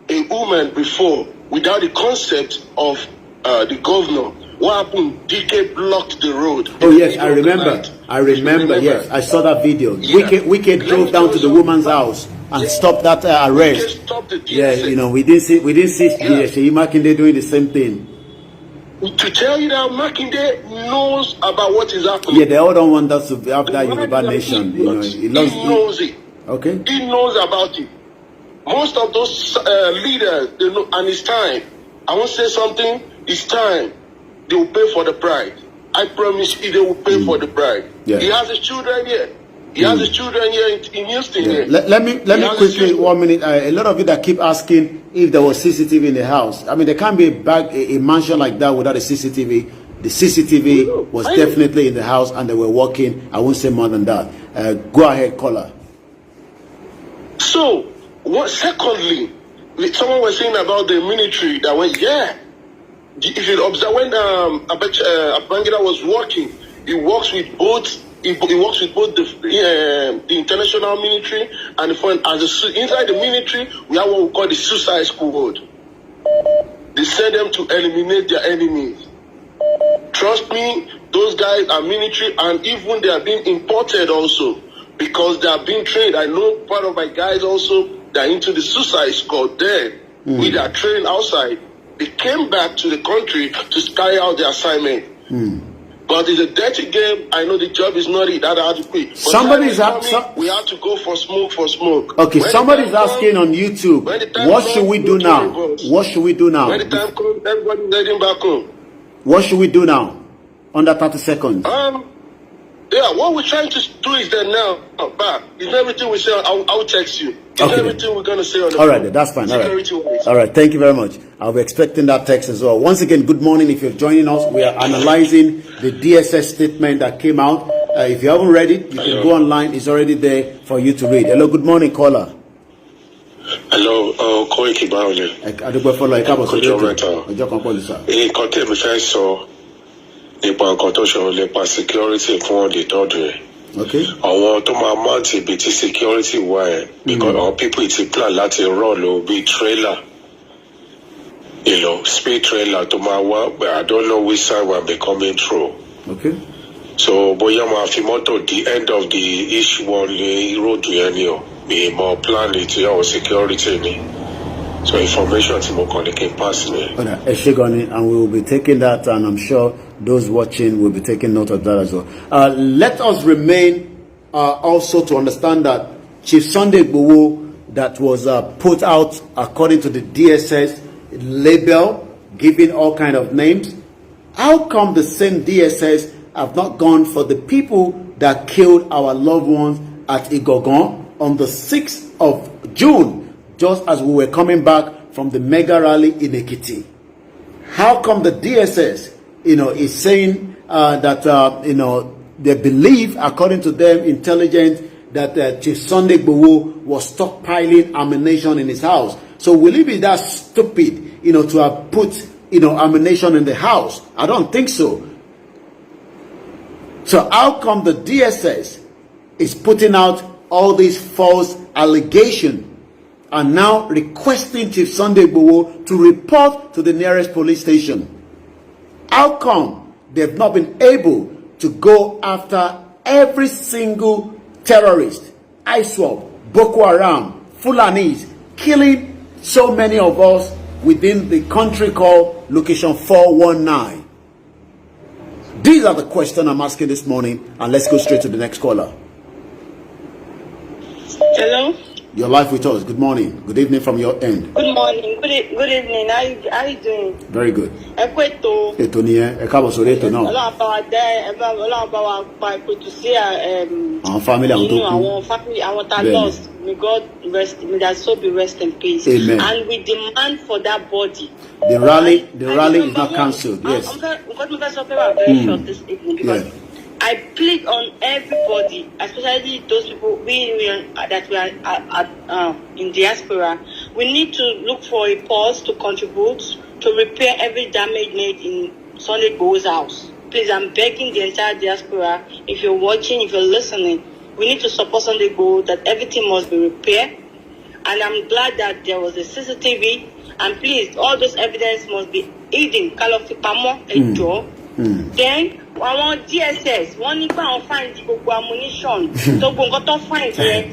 a woman before, without the concept of the governor. What happened? DK blocked the road. Oh yes, I remember. Yes, I saw that video. Yeah. Wicked drove down to the woman's house and stopped that arrest. Yeah, you know, we didn't see Sheyi Makinde doing the same thing. To tell you that Makinde knows about what is happening. Yeah, they all don't want us to have that Yoruba nation. You know, he knows it. Okay. He knows about it. Most of those leaders, they know, and it's time. I won't say something. It's time. They will pay for the pride. I promise you, they will pay for the pride. Yeah. He has his children here. He has his children here in Houston. Yeah. Let me quickly 1 minute. A lot of you that keep asking if there was CCTV in the house. I mean, there can't be a mansion like that without a CCTV. The CCTV was definitely in the house, and they were working. I won't say more than that. Go ahead, caller. So, secondly, someone was saying about the military that went, yeah. If you observe when Babangida was working, he works with both. He works with both the international military and the foreign. Inside the military, we have what we call the suicide squad. They send them to eliminate their enemies. Trust me, those guys are military, and even they are being imported also because they are being trained. I know part of my guys also, they are into the suicide squad there. We are trained outside. They came back to the country to carry out their assignment. But it's a dirty game. I know the job is not that hard to quit. Somebody's we have to go for smoke. Okay, somebody's asking on YouTube, what should we do now? What should we do now? When the time comes, everybody's heading back home. What should we do now? Under 30 seconds. Yeah, what we're trying to do is that now, back. It's everything we say, I'll text you. It's everything we're going to say on the All right, that's fine. All right, thank you very much. I'll be expecting that text as well. Once again, good morning. If you're joining us, we are analyzing the DSS statement that came out. If you haven't read it, you can go online. It's already there for you to read. Hello, good morning, caller. Hello, Koiki Baole. Nípa nǹkan tó ṣòro nípa security fún ọ̀dẹ̀dọ́dọ̀ ẹ̀. Àwọn tó máa mount ibi tí security wà ẹ̀ because àwọn people ti plan láti rọ́ọ̀lù bí trailer, speed trailer tó máa wá, but I don't know which side will be coming through. So bóyá máa fi mọ́tò the end of the each one ní road yẹn ni o, mi mọ plan ti àwọn security ni. So information tí mo kàn ní kí n pass ni. And we will be taking that, and I'm sure those watching will be taking note of that as well. Let us remain also to understand that Chief Sunday Igboho, that was put out according to the DSS label, giving all kind of names. How come the same DSS have not gone for the people that killed our loved ones at Igboho on the 6th of June, just as we were coming back from the mega rally in Ekiti? How come the DSS, is saying that, they believe, according to them, intelligence, that Chief Sunday Igboho was stockpiling ammunition in his house? So will it be that stupid, to have put, ammunition in the house? I don't think so. So how come the DSS is putting out all these false allegations and now requesting Chief Sunday Igboho to report to the nearest police station? How come they've not been able to go after every single terrorist, ISWAP, Boko Haram, Fulanis, killing so many of us within the country called Location 419? These are the questions I'm asking this morning, and let's go straight to the next caller. Hello? Your life with us. Good morning. Good evening from your end. Good morning. Good evening. How you doing? Very good. Ekweto. Ètò nìyẹn. Ẹ káàbọ̀ sórí ètò náà. Ọlọ́run bá wa dẹ́ Ọlọ́run bá wa pa ètò sí àwọn family àwọn tó kú. Àwọn family àwọn tá lost. May God rest. May their soul be rest in peace. Amen. And we demand for that body. The rally is not cancelled. Yes. I'm going to talk about very short this evening because I plead on everybody, especially those people that we are in diaspora. We need to look for a pause to contribute to repair every damage made in Sunday Igboho's house. Please, I'm begging the entire diaspora, if you're watching, if you're listening, we need to support Sunday Igboho, that everything must be repaired. And I'm glad that there was a CCTV. And please, all those evidence must be hidden. Then, àwọn DSS, wọ́n ní pé àwọn find gbogbo ammunition, tó gbogbo nǹkan tó find yẹn.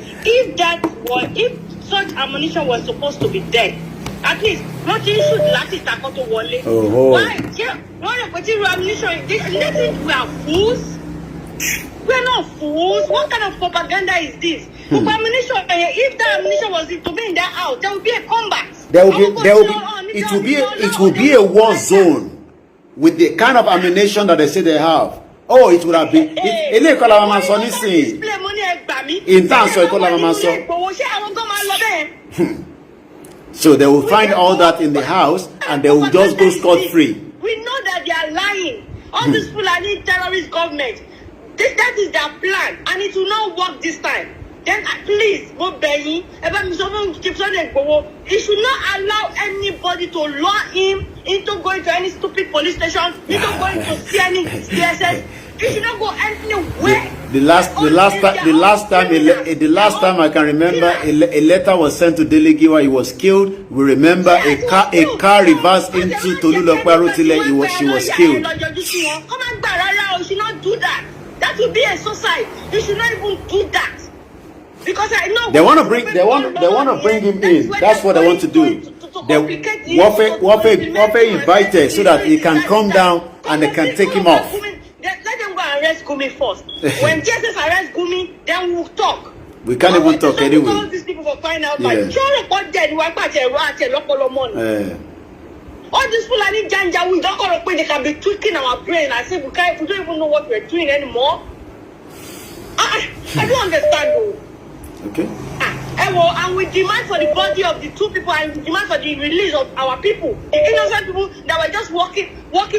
If such ammunition was supposed to be there, at least wọ́n ti ń shoot láti ìtakọ́ tó wọlé. Why? Wọ́n rẹ̀ pé tí irú ammunition yìí, they think we are fools. We are not fools. What kind of propaganda is this? Gbogbo ammunition yẹn, if that ammunition was to be in that house, there will be a combat. It will be a war zone. With the kind of ammunition that they say they have. Oh, it would have been. So they will find all that in the house and they will just go scot-free. We know that they are lying. All these Fulani terrorist government. That is their plan. And it will not work this time. then please, go begging. He should not allow anybody to lure him into going to any stupid police station, into going to see any CSS. He should not go anywhere. The last time I can remember, a letter was sent to Delegiwa. He was killed. We remember a car reversed into Tolulope Rotile. She was killed. Come and you should not do that. That would be a suicide. You should not even do that. Because I know they want to bring him in. That's what they want to do. They Wafe invited so that he can come down and they can take him off. Let them go and arrest Gumi first. When Jesus arrests Gumi, then we'll talk. We can't even talk anyway. All these people will find out. Yeah. All these Fulani Janja, we don't call they can be tweaking our brain. I say we don't even know what we're doing anymore. I don't understand though. Okay. And we demand for the body of the two people and we demand for the release of our people. The innocent people that were just walking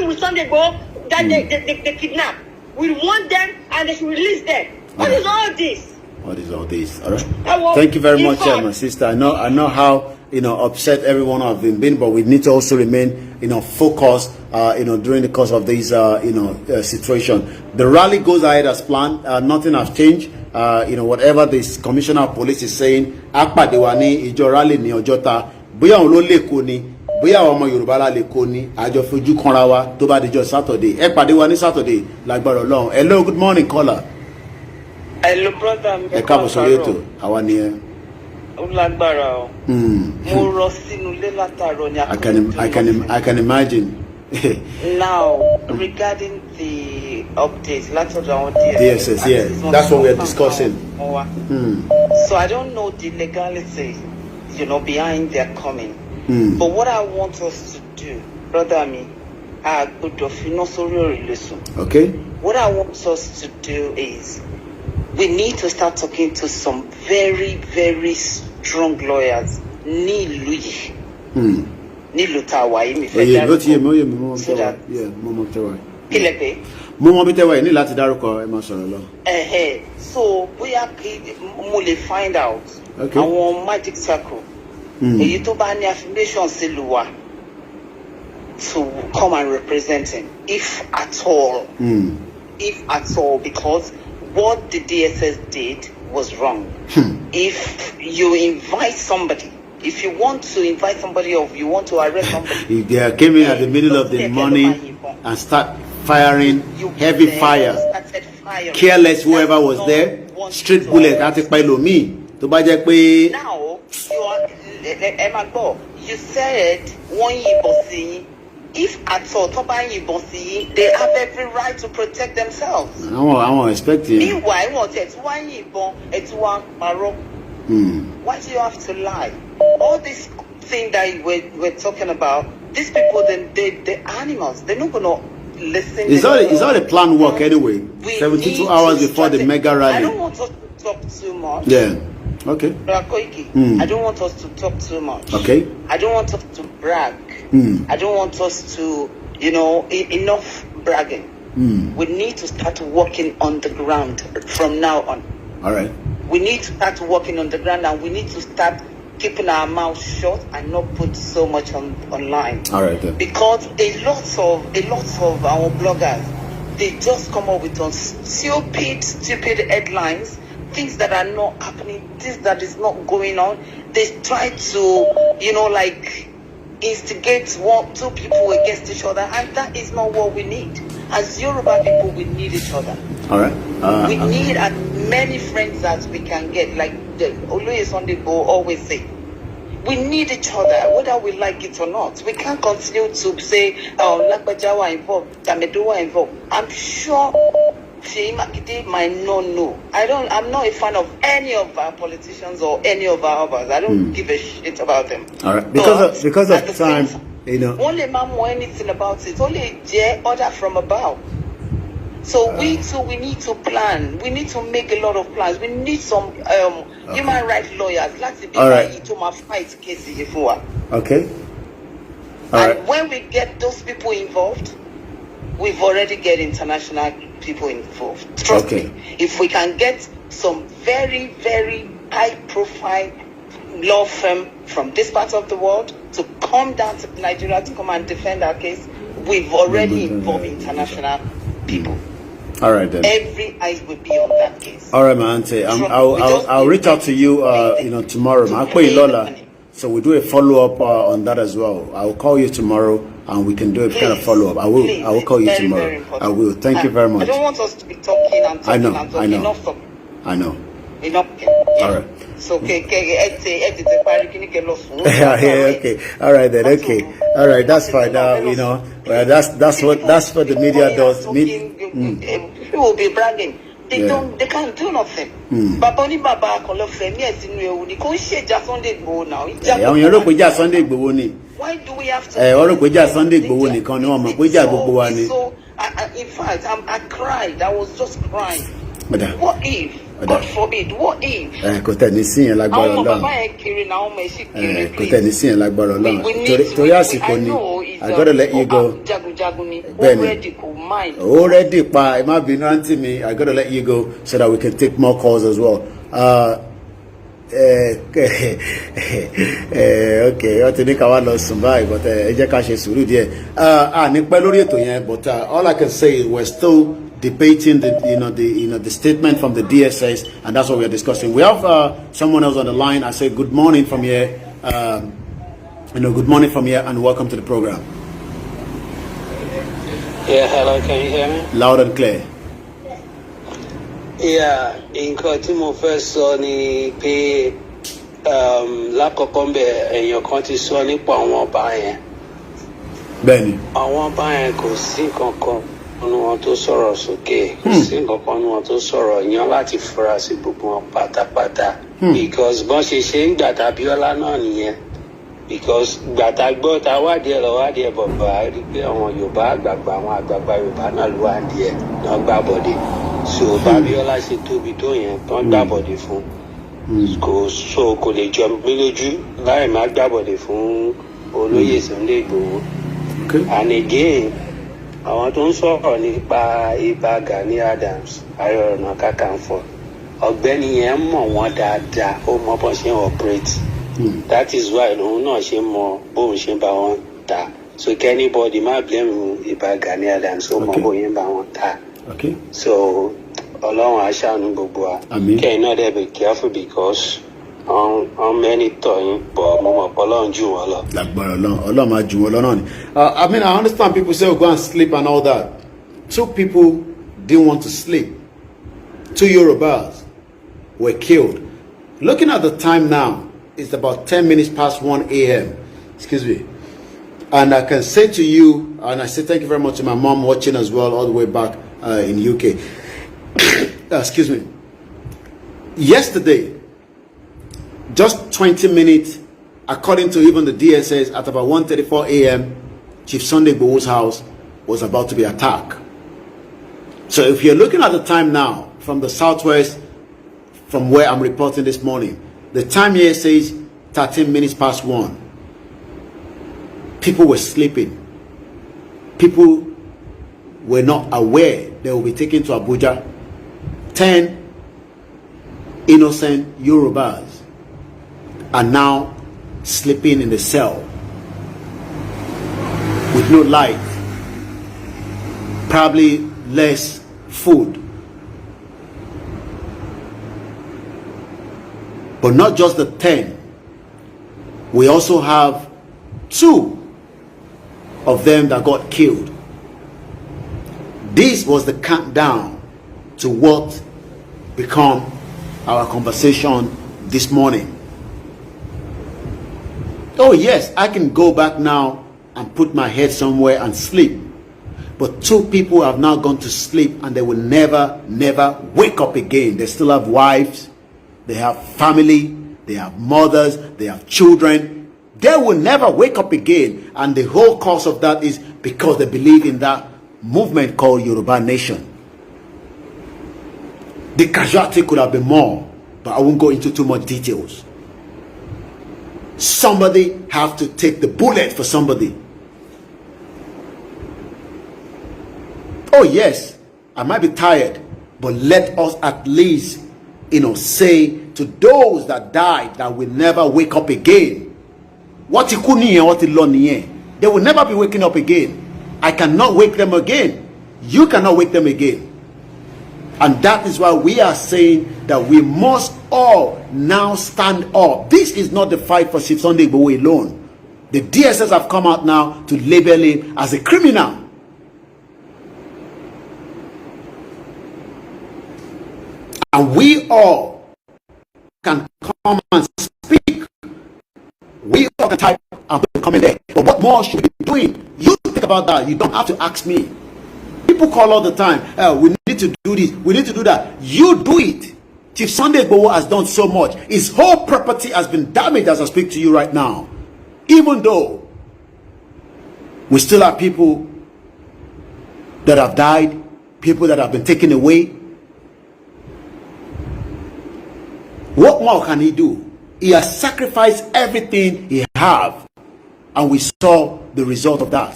with Sunday Igboho that they kidnapped. We want them and they should release them. What is all this? What is all this? All right. Thank you very much, my sister. I know how upset everyone have been, but we need to also remain focused during the course of this situation. The rally goes ahead as planned. Nothing has changed. Whatever this commissioner of police is saying, akpadewani ijo rally ni ojota bóyá òun ló lè kó ni bóyá ọmọ Yorùbá la lè kó ni àjọ fojú kanra wa tó bá dijọ́ Saturday ẹ pàdé wa ní Saturday lágbára Ọlọ́run. Hello, good morning caller. Hello brother mi. Ẹ káàbọ̀ sórí ètò àwa ni ẹ. Ó lágbára o. Mo rọ sínú ilé látàárọ̀ ni I can imagine. Now, regarding the updates, lots of our DSS, yeah, that's what we are discussing. So I don't know the legality, behind their coming. But what I want us to do, brother me, okay. What I want us to do is, we need to start talking to some very, very strong lawyers. Nílùú tá a wà yìí mi fẹ́ dárúkọ so that mo bí tẹ́wà yìí ní láti dárúkọ ẹ máa sọ̀rọ̀ lọ. So bóyá kí mo lè find out àwọn magic circle èyí tó bá ní affiliation sí ìlú wa to come and represent him if at all because what the DSS did was wrong. If you invite somebody, if you want to invite somebody or you want to arrest somebody, if they came in at the middle of the morning and start firing heavy fire, careless whoever was there, straight bullet àti pẹ̀lòmíì tó bá jẹ́ pé. Now you said one yìnbọn sí yín. If at all tó bá yìnbọn sí yín, they have every right to protect themselves. I won't expect you. Meanwhile, wọ́n tẹ̀ tí wọ́n yìnbọn ẹ̀ tí wọ́n parọ́. Why do you have to lie? All this thing that we're talking about, these people, they're animals. They're not gonna listen. It's all a planned work anyway. 72 hours before the mega rally. I don't want us to talk too much. Yeah. Okay. I don't want us to talk too much. Okay. I don't want us to brag. I don't want us to, enough bragging. We need to start working on the ground from now on. All right. We need to start working on the ground and we need to start keeping our mouth shut and not put so much online. All right. Then. Because a lot of our bloggers, they just come up with stupid headlines, things that are not happening, things that is not going on. They try to, instigate two people against each other, and that is not what we need. As Yoruba people, we need each other. All right. We need as many friends as we can get. Like the Oloye Sunday Igboho always say, we need each other, whether we like it or not. We can't continue to say, Lagbaja were involved, Tamedo were involved. I'm sure Sheyi Makinde might not know. I'm not a fan of any of our politicians or any of our others. I don't give a shit about them. All right. Because of time, Only man know anything about it. Only J order from above. So we need to plan. We need to make a lot of plans. We need some human rights lawyers. Let's be to my fight case before. Okay. And when we get those people involved, we've already get international people involved. Trust me. If we can get some very, very high-profile law firm from this part of the world to come down to Nigeria to come and defend our case, we've already involved international people. All right then. Every eyes will be on that case. All right, my auntie. I'll reach out to you, tomorrow. I'll call you Lola. So we do a follow-up on that as well. I will call you tomorrow, and we can do a kind of follow-up. I will call you tomorrow. I will. Thank you very much. I don't want us to be talking and talking and talking. I know. Enough. All right. So okay. All right then. Okay. All right. That's fine. That's what the media does. People will be bragging. They can't do nothing. Baba ni baba kolo femi esinu ewu ni ko se ja Sunday Igboho now. Sunday Igboho ni. Why do we have to? Sunday Igboho nìkan ni wọ́n mọ̀ pé jà gbogbo wa ni. So in fact, I cried. I was just crying. What if? God forbid. What if? Kò tẹ̀ ní sí yẹn lágbára Ọlọ́run. Bàbá yẹn kiri na ọmọ ẹ̀ sì kiri. Kò tẹ̀ ní sí yẹn lágbára Ọlọ́run. Torí àsìkò ni. I gotta let you go. Already pa. It might be auntie me. I gotta let you go so that we can take more calls as well. Okay. Ó ti ní ká wá lọ sùn báyìí, but ẹ jẹ́ ká ṣe sùúrù díẹ̀. Ní pẹ́ lórí ètò yẹn, but all I can say is we're still debating the statement from the DSS, and that's what we are discussing. We have someone else on the line. I say good morning from here. Good morning from here, and welcome to the program. Yeah, hello, can you hear me? Loud and clear. Yeah, nǹkan tí mo fẹ́ sọ ni pé lákọ̀ọ́kọ́ ń bẹ̀ èèyàn kan ti sọ nípa àwọn ọba yẹn. Bẹ́ẹ̀ni. Àwọn ọba yẹn kò sí nǹkan kan nínú wọn tó sọ̀rọ̀ sókè, kò sí nǹkan kan nínú wọn tó sọ̀rọ̀ yan láti fura sí gbogbo wọn pátápátá. Because bọ́n ṣe ń gbàtà Abíọ́lá náà nìyẹn. Because gbàtà gbọ́ ta wádìí ẹ̀ lọ wádìí ẹ̀ bọ̀bọ̀ rí pé àwọn Yorùbá àgbààgbà àwọn àgbààgbà Yorùbá náà ló wádìí ẹ̀ náà gbà bọ̀dé. So Abíọ́lá ṣe tóbi tó yẹn tán gbà bọ̀dé fún. Kò lè jọ mí lójú láì má gbà bọ̀dé fún olóyè Sunday Igboho. And again, àwọn tó ń sọ̀rọ̀ nípa Ìbà Gani Adams Ààrẹ Ọ̀nà Kakanfò ọ̀gbẹ́ni yẹn mọ̀ wọ́n dáadáa ó mọ bọ́n ṣe ń operate. That is why òun náà ṣe mọ bóun ṣe ń bá wọn ta. So anybody má blame Ìbà Gani Adams ó mọ bóun bá wọn ta. So Ọlọ́run á ṣàánú gbogbo wa. Kẹ́yìn náà dẹ̀ be careful because many tọ̀yìn bọ̀ mo mọ̀ pé Ọlọ́run jù wọ́n lọ. Lágbára Ọlọ́run máa jù wọ́n lọ náà ni. I mean, I understand people say, go and sleep and all that. 2 people didn't want to sleep. 2 Yorubas were killed. Looking at the time now, it's about 10 minutes past 1 a.m. Excuse me. And I can say to you, and I say thank you very much to my mom watching as well, all the way back in UK. Excuse me. Yesterday, just 20 minutes, according to even the DSS, at about 1:34 a.m., Chief Sunday Igboho's house was about to be attacked. So if you're looking at the time now, from the southwest, from where I'm reporting this morning, the time here says 13 minutes past 1. People were sleeping. People were not aware they will be taken to Abuja. 10 innocent Yorubas are now sleeping in the cell with no light, probably less food. But not just the 10. We also have 2 of them that got killed. This was the countdown to what become our conversation this morning. Oh yes, I can go back now and put my head somewhere and sleep. But 2 people have now gone to sleep and they will never wake up again. They still have wives, they have family, they have mothers, they have children. They will never wake up again. And the whole cause of that is because they believe in that movement called Yoruba Nation. The casualty could have been more, but I won't go into too much details. Somebody have to take the bullet for somebody. Oh yes, I might be tired, but let us at least, say to those that died that will never wake up again. What you couldn't what you they will never be waking up again. I cannot wake them again. You cannot wake them again. And that is why we are saying that we must all now stand up. This is not the fight for Chief Sunday Igboho alone. The DSS have come out now to label him as a criminal. And we all can come and speak. We all can type and put a comment there. But what more should we be doing? You think about that. You don't have to ask me. People call all the time. We need to do this. We need to do that. You do it. Chief Sunday Igboho has done so much. His whole property has been damaged as I speak to you right now. Even though we still have people that have died, people that have been taken away. What more can he do? He has sacrificed everything he have, and we saw the result of that.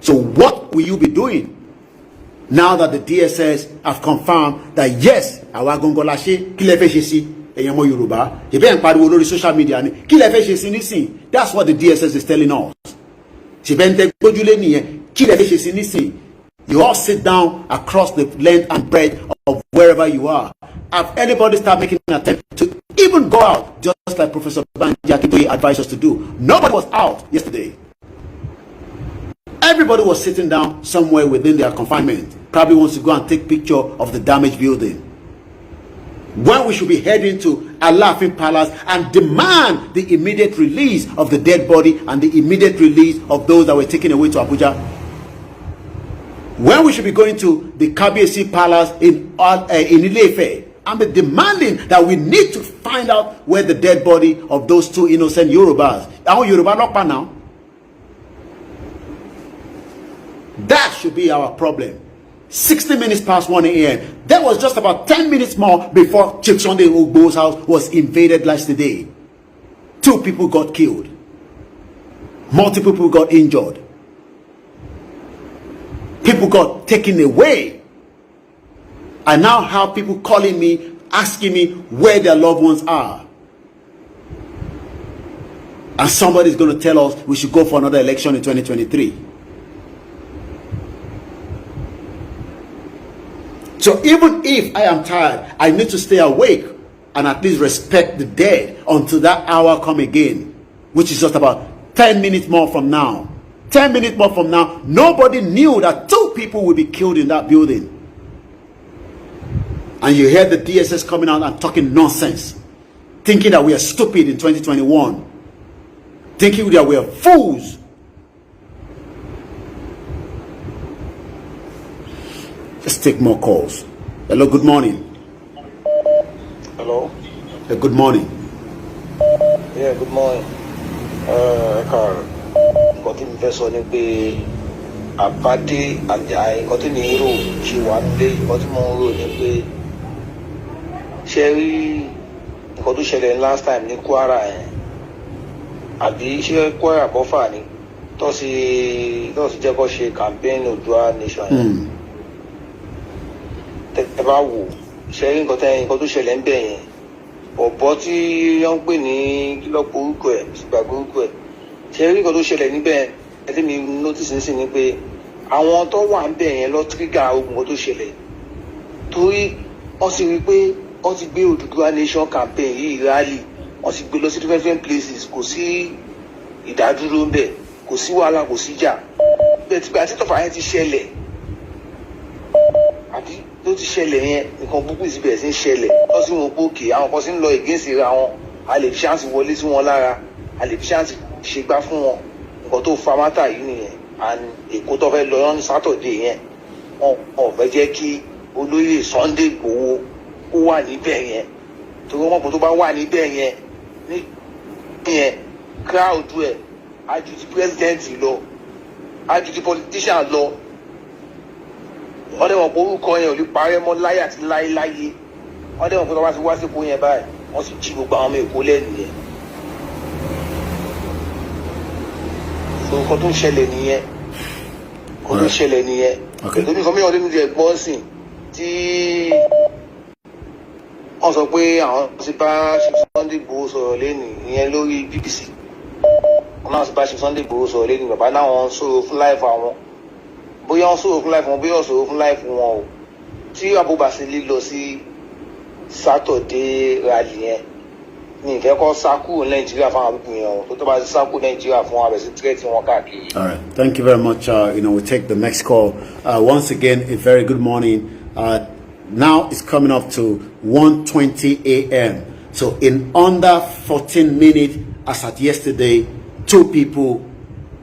So what will you be doing now that the DSS have confirmed that yes, our Gongolashe, Kilefeshisi, Eyamo Yoruba, Jebe Pariwo lórí social media ni, Kilefeshisi nisin. That's what the DSS is telling us. Jebe Gbojule niyen, Kilefeshisi nisin. You all sit down across the length and breadth of wherever you are. Have anybody start making an attempt to even go out, just like Professor Banji Akintoye advised us to do? Nobody was out yesterday. Everybody was sitting down somewhere within their confinement. Probably wants to go and take picture of the damaged building. When we should be heading to Alafin Palace and demand the immediate release of the dead body and the immediate release of those that were taken away to Abuja. When we should be going to the Kabiyesi Palace in Ile-Ife and be demanding that we need to find out where the dead body of those two innocent Yorubas. Our Yoruba Lokpa now. That should be our problem. 60 minutes past 1 a.m. That was just about 10 minutes more before Chief Sunday Igboho's house was invaded yesterday. 2 people got killed. Multiple people got injured. People got taken away. I now have people calling me, asking me where their loved ones are. And somebody is going to tell us we should go for another election in 2023. So even if I am tired, I need to stay awake and at least respect the dead until that hour come again, which is just about 10 minutes more from now. 10 minutes more from now, nobody knew that 2 people will be killed in that building. And you hear the DSS coming out and talking nonsense, thinking that we are stupid in 2021, thinking that we are fools. Let's take more calls. Hello, good morning. Hello. Good morning. Yeah, good morning. Carl. Nǹkan tí mi fẹ́ sọ ni pé àbádé nǹkan tí mi ń rò ṣe wà nílé nǹkan tí mo ń rò ni pé ṣe rí nǹkan tó ṣẹlẹ̀ last time ní Kwara yẹn àbí ṣé Kwara bọ́fà ni tó sì jẹ́ kó ṣe campaign Oòduà nation yẹn tẹ bá wò ṣe rí nǹkan tó ṣẹlẹ̀ ń bẹ̀ yẹn ọ̀bọ tí wọ́n ń pè ní kílọ̀pù orúkọ ẹ̀ gbàgbé orúkọ ẹ̀ ṣe rí nǹkan tó ṣẹlẹ̀ níbẹ̀ ẹtí mi notice nísìn ni pé àwọn tó wà ń bẹ̀ yẹn lọ tírígà ogun tó ṣẹlẹ̀ torí wọ́n sì rí pé wọ́n ti gbé Oòduà nation campaign yìí rally wọ́n sì gbé lọ sí different places kò sí ìdádúró ń bẹ̀ kò sí wàhálà kò sí jà bẹ́ẹ̀ tí àti tọ́fà yẹn ti ṣẹlẹ̀ àbí tó ti ṣẹlẹ̀ yẹn nǹkan púpù sì bẹ̀rẹ̀ sí ń ṣẹlẹ̀ wọ́n sì wọn gbòkè àwọn kan sì ń lọ against ra wọn a lè fi ṣáǹsì wọlé sí wọn lára a lè fi ṣáǹsì ṣe gbá fún wọn nǹkan tó fa mátà yìí nìyẹn and Èkó tó fẹ́ lọ ní Saturday yẹn wọn ò fẹ́ jẹ́ kí olóyè Sunday Igboho ó wà níbẹ̀ yẹn torí wọn kò tó bá wà níbẹ̀ yẹn yẹn crowd ẹ̀ á ju ti president lọ á ju ti politician lọ wọ́n dẹ̀ wọ́n pé orúkọ yẹn ò lè parẹ́ mọ́ láyé àti láyéláyé wọ́n dẹ̀ wọ́n pé tó bá ti wá sípò yẹn báyìí wọ́n sì jí gbogbo àwọn ọmọ Èkó lẹ́nu yẹn. nǹkan tó ń ṣẹlẹ̀ nìyẹn kò ní ṣẹlẹ̀ nìyẹn ètò mi kan mi ọdún mi ti ẹ̀gbọ́n sìn tí wọ́n sọ pé àwọn ti bá Sunday Igboho sọ̀rọ̀ lẹ́nu ìyẹn lórí BBC wọ́n náà ti bá Sunday Igboho sọ̀rọ̀ lẹ́nu bàbá náà wọ́n sọ̀rọ̀ fún láìfù àwọn bóyá wọ́n sọ̀rọ̀ fún láìfù wọn bóyá wọ́n sọ̀rọ̀ fún láìfù wọn o tí Abubasili lọ sí Saturday rally yẹn ní ìfẹ́ kọ́ sákù Nàìjíríà fún àwọn yẹn o tó bá sákù Nàìjíríà fún àwọn àbẹ̀sí tírẹ̀tì wọn káàkiri. All right, thank you very much. We'll take the next call. Once again, a very good morning. Now it's coming up to 1:20 a.m. So in under 14 minutes, as at yesterday, 2 people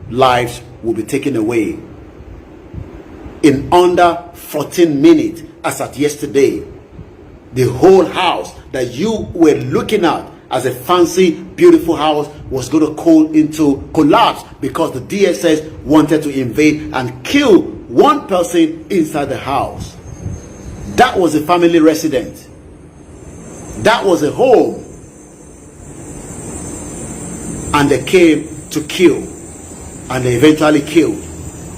lives will be taken away. In under 14 minutes, as at yesterday, the whole house that you were looking at as a fancy, beautiful house was going to collapse because the DSS wanted to invade and kill one person inside the house. That was a family residence. That was a home. And they came to kill. And they eventually killed.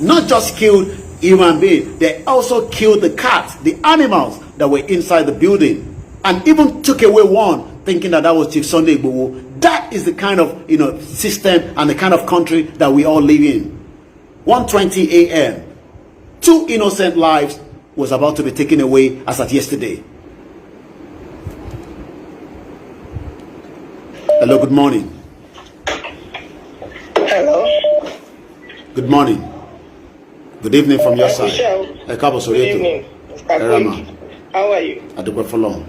Not just killed human beings, they also killed the cats, the animals that were inside the building. And even took away one, thinking that was Chief Sunday Igboho. That is the kind of system and the kind of country that we all live in. 1:20 a.m. 2 innocent lives was about to be taken away as at yesterday. Hello, good morning. Hello. Good morning. Good evening from your side. Good evening, Mr. Aérmý. How are you? Adúpẹ́ f'Ọlọ́run.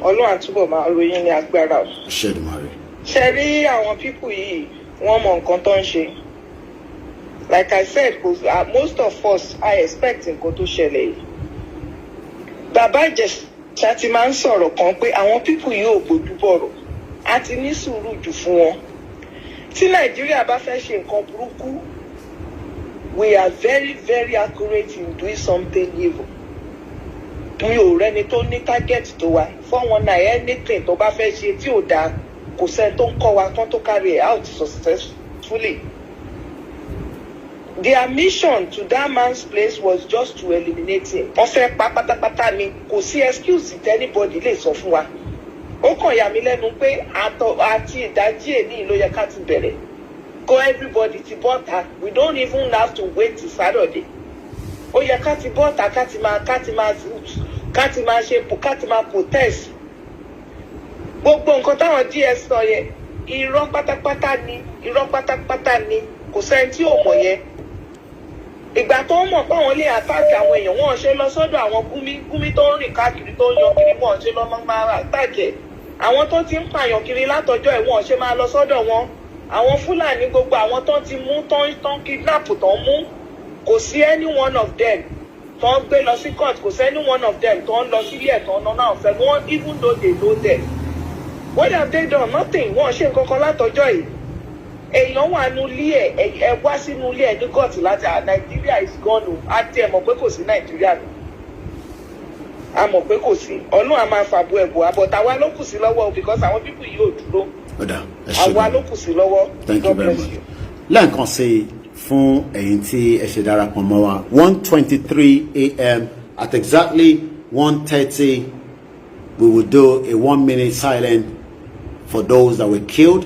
Ọlọ́run àtúbọ̀ máa ròyìn ní agbára. Ṣèdùmarè. Ṣé rí àwọn pípù yìí wọ́n mọ nǹkan tó ń ṣe? Like I said, most of us I expect nǹkan tó ṣẹlẹ̀ yìí. Bàbá Ìjẹ̀ṣà ti máa ń sọ̀rọ̀ kan pé àwọn pípù yìí ò gbójú bọ̀rọ̀. A ti ní sùúrù jù fún wọn. Tí Nàìjíríà bá fẹ́ ṣe nǹkan burúkú, we are very, very accurate in doing something evil. Mi ò rẹ́ni tó ní target tó wa 419 anything tó bá fẹ́ ṣe tí ò dáa kò sẹ́ni tó ń kọ́ wa kán tó carry it out successfully. Their mission to that man's place was just to eliminate him. Wọ́n fẹ́ pa pátápátá ni kò sí excuse tí anybody lè sọ fún wa. Ó kàn yà mí lẹ́nu pé àti ìdájí èní ló yẹ ká ti bẹ̀rẹ̀. Go everybody ti bọ́ta. We don't even have to wait till Saturday. Ó yẹ ká ti bọ́ta ká ti máa protest. Gbogbo nǹkan táwọn DS sọ yẹn irọ́ pátápátá ni kò sẹ́ni tí ò mọ̀ yẹn. Ìgbà tó ń mọ̀ pé àwọn lè àtàkì àwọn èèyàn wọ́n ṣe lọ sọ́dọ̀ àwọn gúmí tó ń rìn káàkiri tó ń yan kiri wọ́n ṣe lọ máa àtàkì. Àwọn tó ti ń pààyàn kiri látọjọ́ ẹ̀ wọ́n ṣe máa lọ sọ́dọ̀ wọn. Àwọn Fúlàní gbogbo àwọn tó ti mú tán kidnap tán mú kò sí any one of them tó ń gbé lọ sí court kò sí any one of them tó ń lọ sílé ẹ̀ tó ń náà fẹ́ wọ́n even though they know them. What have they done? Nothing. Wọ́n ṣe nǹkan kan látọjọ́ yìí. Èèyàn wà nínú ilé ẹ wá sínú ilé ẹ ní court láti Nàìjíríà is gone o. A ti ẹ̀ mọ̀ pé kò sí Nàìjíríà nù. A mọ̀ pé kò sí. Ọlọ́run a máa fàbọ̀ ẹ̀bùn àbọ̀tà wa ló kù sí lọ́wọ́ o because àwọn pípù yìí ò dúró. Àwa ló kù sí lọ́wọ́. Thank you very much. Lẹ́ẹ̀kan sí fún ẹ̀yin tí ẹ ṣe darapọ̀ mọ́ wa 1:23 a.m. at exactly 1:30 we will do a 1-minute silence for those that were killed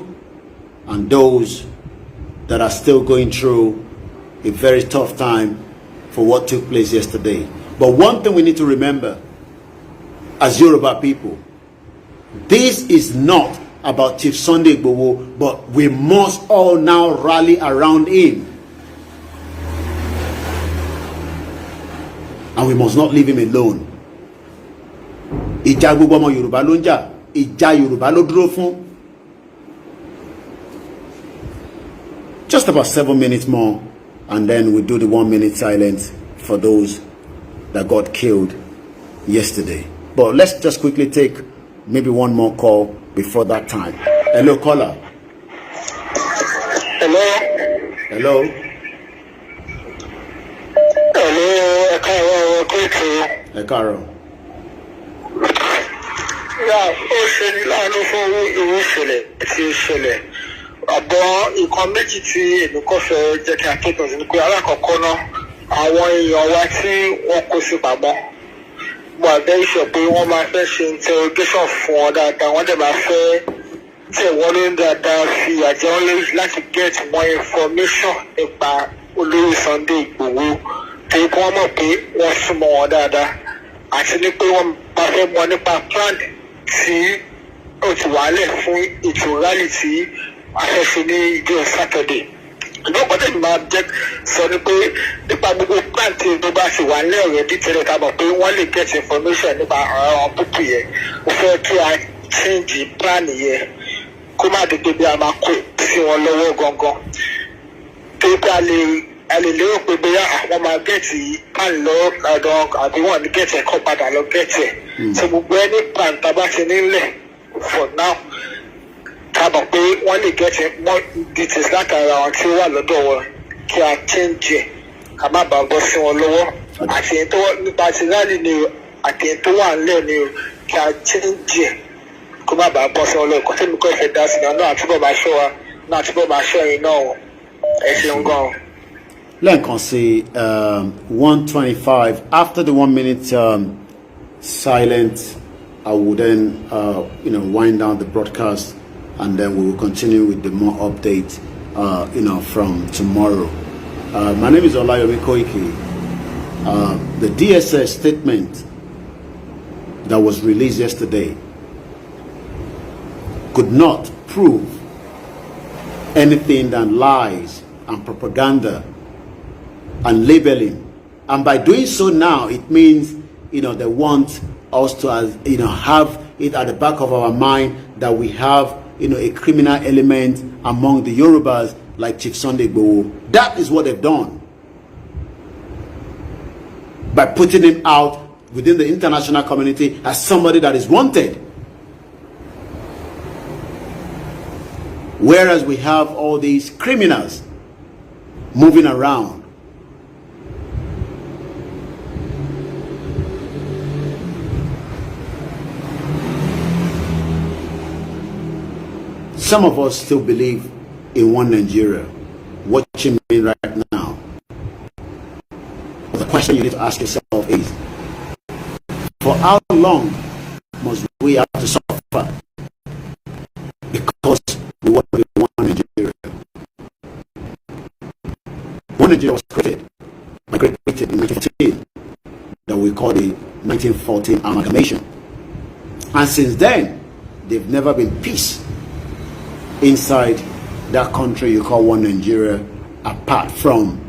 and those that are still going through a very tough time for what took place yesterday. But one thing we need to remember as Yoruba people, this is not about Chief Sunday Igboho, but we must all now rally around him. And we must not leave him alone. Ìjà gbogbo ọmọ Yorùbá ló ń jà, ìjà Yorùbá ló dúró fún. Just about 7 minutes more, and then we do the 1-minute silence for those that got killed yesterday. But let's just quickly take maybe one more call before that time. Hello, caller. Hello. Hello. Ẹ káàárọ̀. Ó ṣe ní láàánú fún irú ìṣẹ̀lẹ̀ tí ó ṣẹlẹ̀. àbọ̀ nǹkan méjì tí èmi kọ́ fẹ́ jẹ́ kí akẹ́kọ̀ọ́ sí ni pé alákọ̀ọ́kọ́ náà àwọn èèyàn wa tí wọ́n kó sí pamọ́ mo àbẹ́ ìṣọ̀ pé wọ́n máa fẹ́ ṣe interrogation fún wọn dáadáa wọ́n dẹ̀ máa fẹ́ tẹ̀ wọ́n lórí dáadáa fi àjẹ́ wọn lórí láti get more information nípa olórí Sunday Igboho torí kí wọ́n mọ̀ pé wọ́n súnmọ́ wọn dáadáa àti ní pé wọ́n máa fẹ́ mọ̀ nípa plan tí ó ti wàálẹ̀ fún ètò rally tí a fẹ́ ṣe ní ìjọ Saturday. Ìgbọ́kọ̀ tẹ̀lé máa jẹ́ sọ ni pé nípa gbogbo plan tí ó bá ti wà ní ọ̀rẹ́ dítẹ̀lẹ̀ ká mọ̀ pé wọ́n lè get information nípa àwọn púpù yẹn. Ó fẹ́ kí a change plan yẹn kó má dédé bí a máa kó sí wọn lọ́wọ́ gangan. Tó pé a lè lérò pé bóyá àwọn máa gẹ̀ẹ́tì plan lọ lọ́dọ̀ àbí wọ́n ní gẹ̀ẹ́tì ẹ̀kọ́ padà lọ gẹ̀ẹ́tì ẹ̀. So gbogbo ẹni plan tá a bá ti nílẹ̀ for now ká mọ̀ pé wọ́n lè gẹ̀ẹ́tì more details látara àwọn tí ó wà lọ́dọ̀ wọn kí a change ẹ̀ ká má bàa bọ́ sí wọn lọ́wọ́. Àti èyí tó nípa ti rally ni o àti èyí tó wà nílẹ̀ ni o kí a change ẹ̀ kó má bàa bọ́ sí wọn lọ́wọ́. Kò tẹ́mi kọ́ ìfẹ́ dá sí náà àtúbọ̀ máa ṣọ́ wa náà àtúbọ̀ máa ṣọ́ ẹ̀yin náà ẹ ṣeun gan-an. Lẹ́ẹ̀kan sí 1:25 after the 1 minute silence, I will then wind down the broadcast, and then we will continue with the more updates from tomorrow. My name is Olayomi Koiki. The DSS statement that was released yesterday could not prove anything than lies and propaganda and labeling, and by doing so now it means they want us to have it at the back of our mind that we have a criminal element among the Yorubas like Chief Sunday Igboho. That is what they've done by putting him out within the international community as somebody that is wanted, whereas we have all these criminals moving around. Some of us still believe in one Nigeria. Watching me right now, the question you need to ask yourself is, for how long must we have to suffer because we want to be one Nigeria? One Nigeria was created by Great Britain in 1914 that we call the 1914 amalgamation, and since then there've never been peace inside that country you call one Nigeria, apart from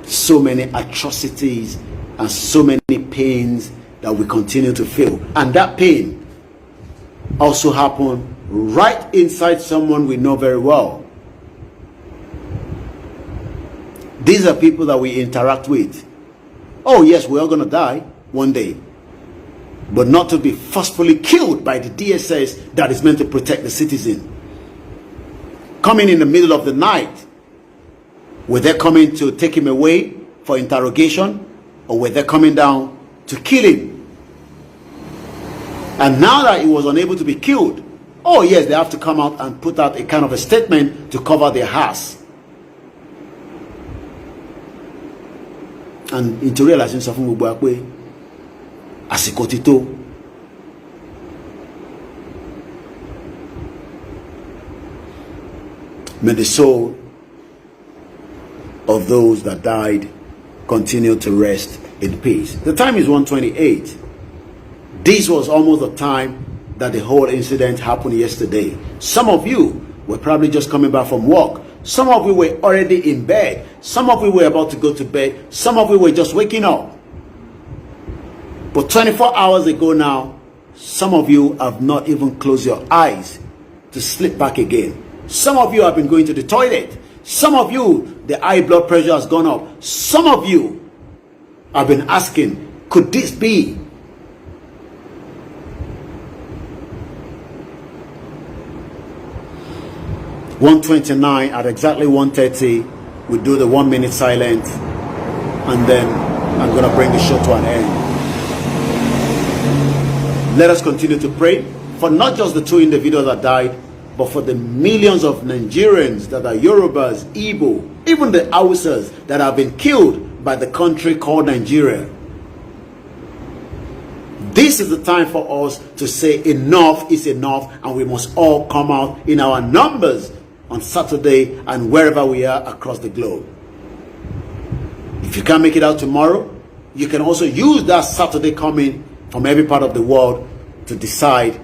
so many atrocities and so many pains that we continue to feel. And that pain also happened right inside someone we know very well. These are people that we interact with. Oh yes, we're all going to die one day, but not to be forcefully killed by the DSS that is meant to protect the citizen. Coming in the middle of the night, were they coming to take him away for interrogation, or were they coming down to kill him? And now that he was unable to be killed, oh yes, they have to come out and put out a kind of a statement to cover their ass. And into realizing something àsìkò ti tó. May the soul of those that died continue to rest in peace. The time is 1:28. This was almost the time that the whole incident happened yesterday. Some of you were probably just coming back from work. Some of you were already in bed. Some of you were about to go to bed. Some of you were just waking up. But 24 hours ago now, some of you have not even closed your eyes to sleep back again. Some of you have been going to the toilet. Some of you, the high blood pressure has gone up. Some of you have been asking, could this be? (1:29) at exactly 1:30, we do the 1 minute silence, and then I'm going to bring the show to an end. Let us continue to pray for not just the two individuals that died, but for the millions of Nigerians that are Yorubas, Igbo, even the Hausas that have been killed by the country called Nigeria. This is the time for us to say enough is enough, and we must all come out in our numbers on Saturday and wherever we are across the globe. If you can't make it out tomorrow, you can also use that Saturday coming from every part of the world to decide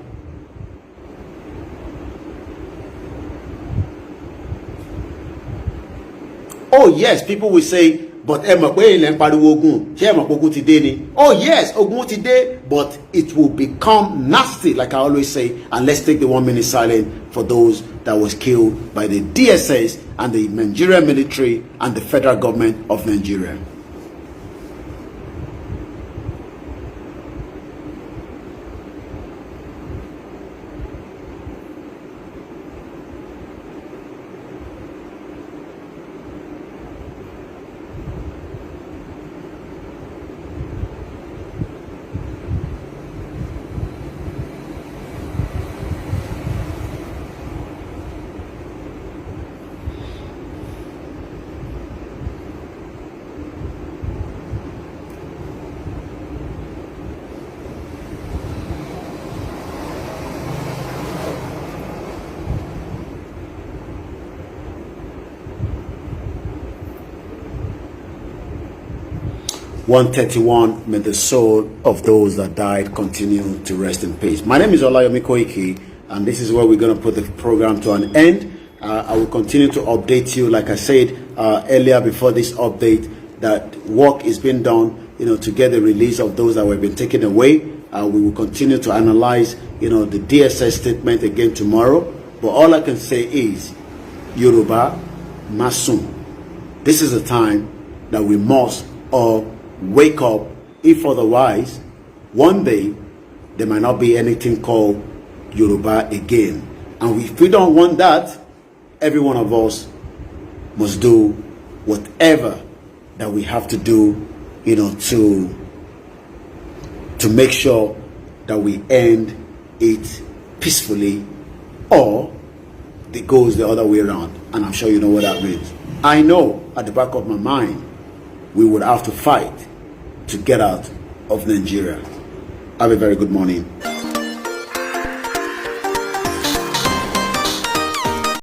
oh yes, people will say, but oh yes, ogun ti dey, but it will become nasty, like I always say. And let's take the 1 minute silence for those that was killed by the DSS and the Nigerian military and the federal government of Nigeria. (131) May the soul of those that died continue to rest in peace. My name is Aérmý Koiki, and this is where we're going to put the program to an end. I will continue to update you, like I said earlier before this update, that work is being done, to get the release of those that have been taken away. We will continue to analyze, the DSS statement again tomorrow. But all I can say is, Yoruba Masun. This is a time that we must all wake up. If otherwise, one day there might not be anything called Yoruba again. And if we don't want that, every one of us must do whatever that we have to do, to make sure that we end it peacefully, or it goes the other way around. And I'm sure you know what that means. I know at the back of my mind, we would have to fight to get out of Nigeria. Have a very good morning.